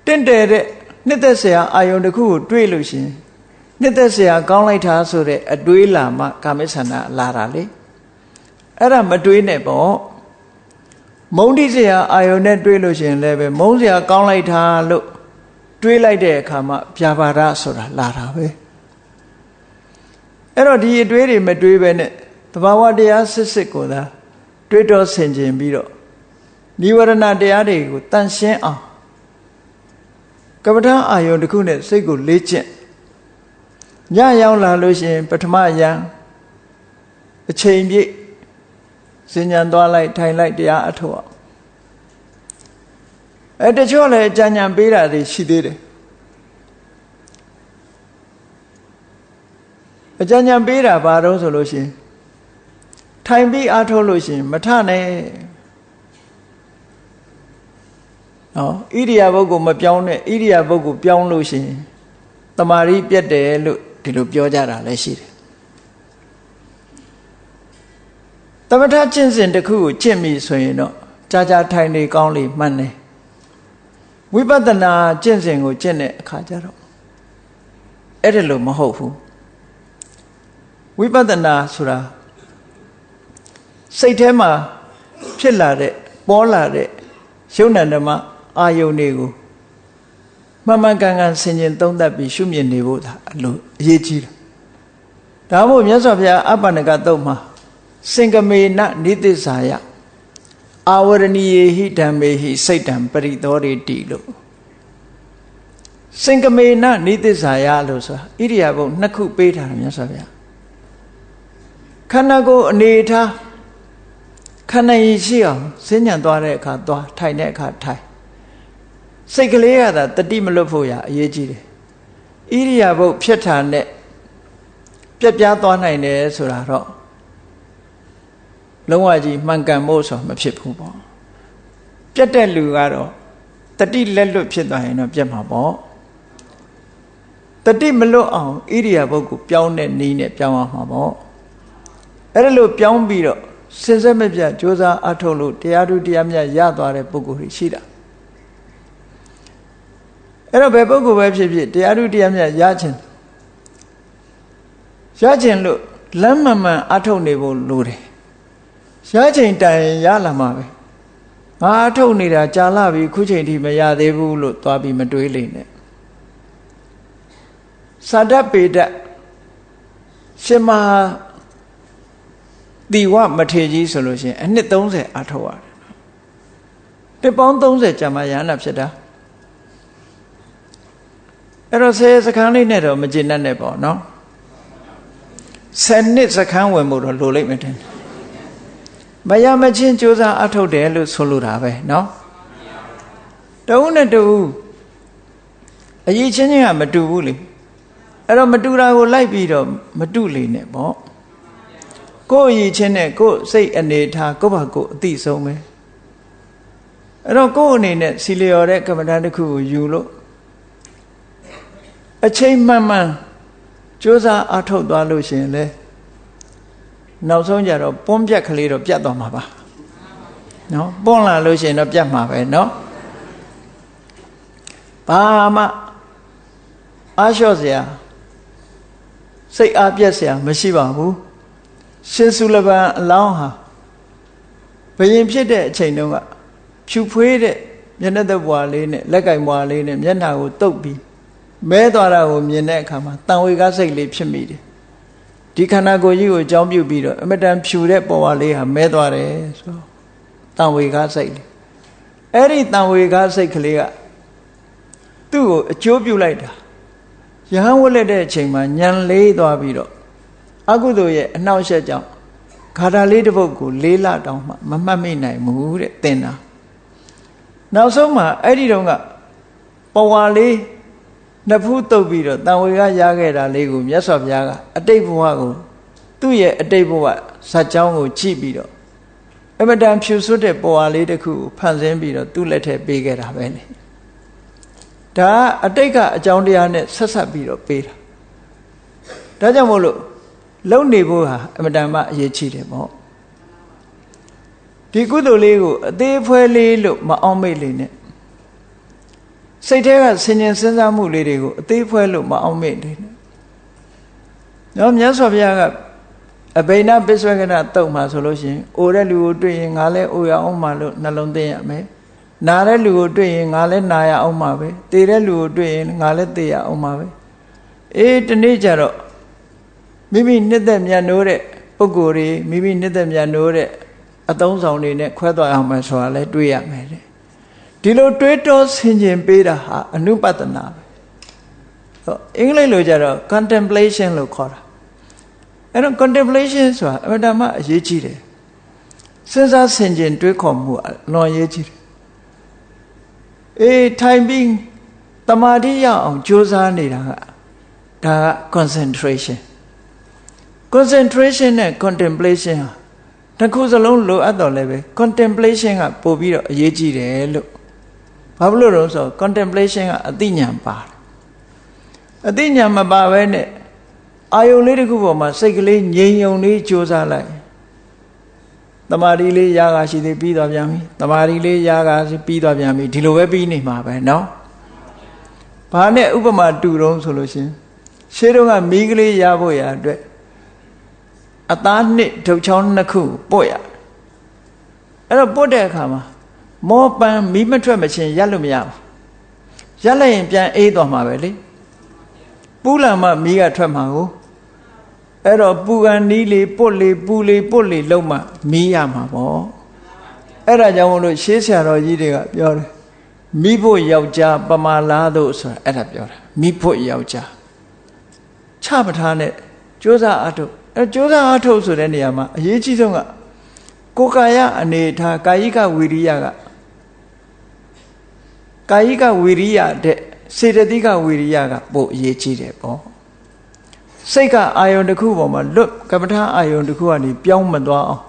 တင့်တယ်တဲ့နှစ်သက်စရာအာယုန်တစ်ခုကိုတွေးလို့ရှိရင်နှစ်သက်စရာကောင်းလိုက်တာဆိုတဲ့အတွေးလာမှကာမိဆန္ဒလာတာလေအဲ့ဒါမတွေးနဲ့ပေါ့မုန်းတိစရာအာယုန်နဲ့တွေးလို့ရှိရင်လည်းပဲမုန်းစရာကောင်းလိုက်တာလို့တွေးလိုက်တဲ့အခါမှာပြာပါဒဆိုတာလာတာပဲအဲ့တော့ဒီအတွေးတွေမတွေးပဲနဲ့သဘာဝတရားစစ်စစ်ကိုသာတွေးတော်ဆင်ခြင်ပြီးတော့နိဝရဏတရားတွေကိုတန်ရှင်းအောင်ကမ္မထာအာယုန်တစ်ခုနဲ့စိတ်ကိုလေ့ကျင့်ညရောက်လာလို့ရှိရင်ပထမယံအချိန်ပြည့်ဇဉ္ဉံသွားလိုက်ထိုင်လိုက်တရားအထုတ်အောင်တချို့လည်းအကြံဉာဏ်ပေးတာတွေရှိသေးတယ်အကြံဉာဏ်ပေးတာဘာတော့ဆိုလို့ရှိရင်ထိုင်ပြီးအားထုတ်လို့ရှိရင်မထနဲ့နော်ဣရိယာပုဂ္ဂိုလ်မပြောင်းနဲ့ဣရိယာပုဂ္ဂိုလ်ပြောင်းလို့ရှိရင်တမာရီပြတ်တယ်လို့ဒီလိုပြောကြတာလည်းရှိတယ်သမထကျင့်စဉ်တစ်ခုကိုကျင့်ပြီဆိုရင်တော့ကြာကြာထိုင်နေကောင်းလေမှန်တယ်ဝိပဿနာကျင့်စဉ်ကိုကျင့်တဲ့အခါကျတော့အဲ့ဒါလို့မဟုတ်ဘူးဝိပဿနာဆိုတာစိတ်ထဲမှာဖြစ်လာတဲ့ပေါ်လာတဲ့ယုံ nant ဓမ္မအာယုန်တွေကိုမှန်မှန်ကန်ကန်ဆင်ခြင်သုံးသပ်ပြီးရှုမြင်နေဖို့ဒါအလိုအရေးကြီးတယ်ဒါမို့မြတ်စွာဘုရားအပ္ပနကတုတ်မှာစင်္ကမေနနိသစ္စာယအာဝရဏီယေဟိဓမ္မေဟိစိတ်တံပရိသောရေတိလို့စင်္ကမေနနိသစ္စာယလို့ဆိုတာဣရိယာပုနှစ်ခုပေးထားတယ်မြတ်စွာဘုရားခန္ဓာကိုယ်အနေထားခန္ဓာရည်ရှိအောင်ဈဉ္ဉံသွားတဲ့အခါသွားထိုင်တဲ့အခါထိုင်စိတ်ကလေးကသာတတိမလွတ်ဖို့ရအရေးကြီးတယ်ဣရိယာပုဖြစ်တာနဲ့ပြက်ပြားသွားနိုင်တယ်ဆိုတာတော့လုံးဝကြီးမှန်ကန်ဖို့ဆိုမဖြစ်ဘူးပေါ့ပြက်တဲ့လူကတော့တတိလက်လွတ်ဖြစ်သွားရင်တော့ပြက်မှာပေါ့တတိမလွတ်အောင်ဣရိယာပုကိုပြောင်းတဲ့နည်းနဲ့ပြောင်းအောင်မှာပေါ့အဲ့ဒါလို့ပြောင်းပြီးတော့စင်စစ်မပြတ်ကြိုးစားအထုတ်လို့တရားဓုတရားမြတ်ရသွားတဲ့ပုဂ္ဂိုလ်တွေရှိတာအဲ့တော့ဘယ်ပုဂ္ဂိုလ်ပဲဖြစ်ဖြစ်တရားဓုတရားမြတ်ရခြင်းလို့လမ်းမှန်မှန်အထုတ်နေဖို့လိုတယ်ရချိန်တိုင်ရလာမှာပဲငါအထုတ်နေတာကြာလာပြီခုချိန်ထိမရသေးဘူးလို့သွားပြီးမတွေးလိမ့်နဲ့သာဒပေဒရှင်မတိဝမထေကြီးဆိုလို့ရှိရင်အနှစ်30အထုတ်ရတယ်တစ်ပေါင်း30ကြာမှရဟန္တာဖြစ်တာအဲ့တော့10စခန်းလေးနဲ့တော့မကျေနပ်နဲ့ပေါ့နော်10နှစ်စခန်းဝင်ဖို့တော့လိုလိမ့်မယ်တင်မရမချင်းကြိုးစားအထုတ်တယ်လို့ဆိုလိုတာပဲเนาะတဦးနဲ့တဦးအရေးချင်းချင်းကမတူဘူးလေအဲ့တော့မတူတာကိုလိုက်ပြီးတော့မတူလေနဲ့ပေါ့ကိုယ်အရေးချင်းနဲ့ကိုယ်စိတ်အနေထားကိုယ့်ဘာကိုယ်အသိဆုံးပဲအဲ့တော့ကိုယ်အနေနဲ့စီလျော်တဲ့ကမ္မဋ္ဌာန်းတစ်ခုကိုယူလို့အချိန်မှန်မှန်ကြိုးစားအထုတ်သွားလို့ရှိရင်လေနောက်ဆုံးကြတော့ပွန်းပြက်ကလေးတော့ပြတ်သွားမှာပါနော်ပွန်းလာလို့ရှိရင်တော့ပြတ်မှာပဲနော်ဘာမှအားလျှော့စရာစိတ်အားပြတ်စရာမရှိပါဘူးရှင်စုလပန်အလောင်းဟာဘယင်ဖြစ်တဲ့အချိန်တုန်းကဖြူဖွေးတဲ့မျက်နှာသက်ဘွားလေးနဲ့လက်ကင်ဘွားလေးနဲ့မျက်နှာကိုတုပ်ပြီးမဲသွားတာကိုမြင်တဲ့အခါမှာတန်ဝေကစိတ်လေးဖြစ်မိတယ်ဒီခန္ဓာကိုယ်ကြီးကိုအကြောင်းပြုပြီးတော့အမတန်ဖြူတဲ့ပေါ်ဝါလေးဟာမဲသွားတယ်ဆိုတန်ဝေကစိတ်လေးအဲ့ဒီတန်ဝေကစိတ်ကလေးကသူ့ကိုအကျိုးပြုလိုက်တာ ယဟန်ဝတ်လက်တဲ့အချိန်မှာညံလေးသွားပြီးတော့အကုသိုလ်ရဲ့အနှောက်အယှက်ကြောင့်ဂါထာလေးတစ်ပုဒ်ကို၄လတောင်မှမမှတ်မိနိုင်ဘူးတဲ့သင်တာနောက်ဆုံးမှာအဲ့ဒီတော့ကပဝါလေးနှစ်ဖူးတုပ်ပြီးတော့တန်ဝေကရခဲ့တာလေးကိုမြတ်စွာဘုရားကအတိတ်ဘဝကိုသူ့ရဲ့အတိတ်ဘဝဇာတ်ကြောင်းကိုကြည့်ပြီးတော့အမတန်ဖြူစွတ်တဲ့ပဝါလေးတစ်ခုကိုဖန်ဆင်းပြီးတော့သူ့လက်ထက်ပေးခဲ့တာပဲလေဒါအတိတ်ကအကြောင်းတရားနဲ့ဆက်ဆက်ပြီးတော့ပေးတာဒါကြောင့်မို့လို့လုံနေဖို့ဟာအမတန်မှအရေးကြီးတယ်ပေါ့ဒီကုသိုလ်လေးကိုအသေးဖွဲလေးလို့မအောင်မိတ်လေနဲ့စိတ်ထဲကဆင်ញင်စဉ်းစားမှုလေးတွေကိုအသေးဖွဲလို့မအောင်မိတ်လေနဲ့နော်မြတ်စွာဘုရားကအဘိနပစ္စဝကနာတုတ်မှာဆိုလို့ရှိရင်အိုတဲ့လူကိုတွေ့ရင်ငါလည်းအိုရအောင်မှလို့နှလုံးသွင်းရမယ်နာတဲ့လူကိုတွေ့ရင်ငါလည်းနာရအောင်မှပဲသေတဲ့လူကိုတွေ့ရင်ငါလည်းသေရအောင်မှပဲအေးဒီနေ့ကျတော့မိမိနှစ်သက်မြတ်နိုးတဲ့ပုဂ္ဂိုလ်တွေမိမိနှစ်သက်မြတ်နိုးတဲ့အသုံးဆောင်တွေနဲ့ခွဲသွားအောင်မှဆိုတာလည်းတွေးရမယ်တဲ့ဒီလိုတွေးတောဆင်ခြင်ပေးတာဟာအနုပဒနာပဲအင်္ဂလိပ်လိုကျတော့ contemplation လို့ခေါ်တာအဲ့တော့ contemplation ဆိုတာအမှန်တမ်းအရေးကြီးတယ်စဉ်းစားဆင်ခြင်တွေးခေါ်မှုအလွန်အရေးကြီးတယ်အေးထိုင်ပြီးတမာတိရအောင်ကြိုးစားနေတာကဒါက concentration နဲ့ contemplation ဟာတစ်ခုစလုံးလိုအပ်တော့လည်းပဲ contemplation ကပို့ပြီးတော့အရေးကြီးတယ်လို့ဘာလို့လဲဆိုတော့ contemplation ကအသိဉာဏ်ပါတယ်အသိဉာဏ်မပါဘဲနဲ့အာယုလေးတစ်ခုပေါ်မှာစိတ်ကလေးငြိမ်ယုံလေးကြိုးစားလိုက်တမာရီလေးရာဂရှိသေးပြီးသွားပြန်ပြီတမာရီလေးရာဂရှိပြီးသွားပြန်ပြီဒီလိုပဲပြီးနေမှာပဲเนาะဘာနဲ့ဥပမာတူတုံးဆိုလို့ရှင်ရှေးတုန်းကမီးကလေးရဖို့ရအတွက်အသားနှစ်ဒုတ်ချောင်းနှစ်ခုပုတ်ရအဲ့တော့ပုတ်တဲ့အခါမှာမောပန်းမီးမထွက်မချင်းရက်လို့မရဘူးရက်လိုက်ရင်ပြန်အေးသွားမှာပဲလေပူးလာမှမီးကထွက်မှာကိုအဲ့တော့ပူကန်နီးလေးပုတ်လေးပူလေးပုတ်လေးလုံးမှမီးရမှာပေါ့အဲ့ဒါကြောင့်မို့လို့ရှေးဆရာတော်ကြီးတွေကပြောတယ်မိဖို့ယောက်ျားပမာလားတို့ဆိုတာအဲ့ဒါပြောတာမိဖို့ယောက်ျားချပထားနဲ့ကြိုးစားအထုတ်ကြိုးစားအထုတ်ဆိုတဲ့နေရာမှာအရေးကြီးဆုံးကကိုယ်ကာယအနေထားကာယိကဝီရိယကကာယိကဝီရိယတဲ့စေတသိကဝီရိယကပိုအရေးကြီးတယ်ပေါ့စိတ်ကအာယုန်တစ်ခုပေါ်မှာလွတ်ကမ္မထာအာယုန်တစ်ခုကနေပြောင်းမသွားအောင်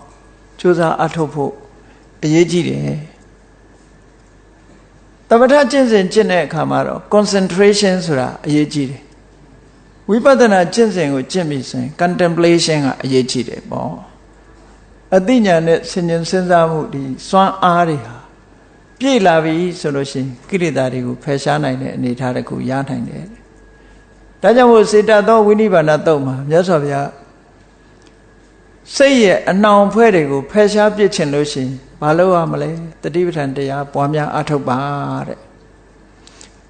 ကြိုးစားအထုတ်ဖို့အရေးကြီးတယ်သမထကျင့်စဉ်ကျင့်တဲ့အခါမှာတော့ concentration ဆိုတာအရေးကြီးတယ်ဝိပဿနာကျင့်စဉ်ကိုကျင့်ပြီဆိုရင် contemplation ကအရေးကြီးတယ်ပေါ့အသိဉာဏ်နဲ့ဆင်ញင်စဉ်းစားမှုဒီစွမ်းအားတွေဟာပြည့်လာပြီဆိုလို့ရှိရင်ကိလေသာတွေကိုဖယ်ရှားနိုင်တဲ့အနေအထားတစ်ခုရနိုင်တယ်ဒါကြောင့်မို့စေတသောဝိနိဗ္ဗာန်တုတ်မှာမြတ်စွာဘုရားစိတ်ရဲ့အနှောင်ဖွဲ့တွေကိုဖယ်ရှားပြစ်ချင်လို့ရှိရင်ဘာလို့ရမလဲတတိပဋ္ဌာန်တရားပွားများအထုတ်ပါတဲ့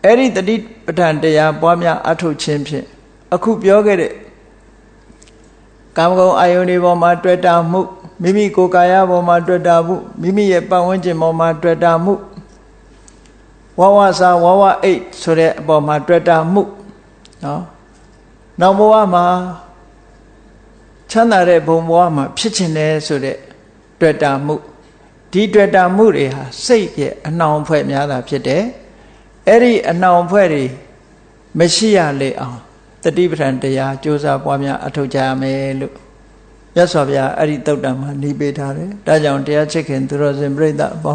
အဲ့ဒီတတိပဋ္ဌာန်တရားပွားများအထုတ်ခြင်းဖြင့်အခုပြောခဲ့တဲ့ကာမဂုဏ်အာယုန်တွေပေါ်မှာတွေ့တာမှုမိမိကိုယ်ကာယပေါ်မှာတွေ့တာမှုမိမိရဲ့ပတ်ဝန်းကျင်ပေါ်မှာတွေ့တာမှုဝဝစာဝဝအိတ်ဆိုတဲ့အပေါ်မှာတွေ့တာမှုနော်နောက်ဘဝမှာချမ်းသာတဲ့ဘုံဘဝမှာဖြစ်ချင်တယ်ဆိုတဲ့တွေ့တာမှုဒီတွေ့တာမှုတွေဟာစိတ်ရဲ့အနှောင်ဖွဲ့များတာဖြစ်တယ်အဲ့ဒီအနှောင်ဖွဲ့တွေမရှိရလေအောင်တတိပဋ္ဌာန်တရားကြိုးစားပွားများအထောက်ကြရမယ်လို့မြတ်စွာဘုရားအဲ့ဒီသုတ်တံမှာနှီးပေးထားတယ်ဒါကြောင့်တရားချစ်ခင်သူတော်စင်ပြိဿအပေါင်း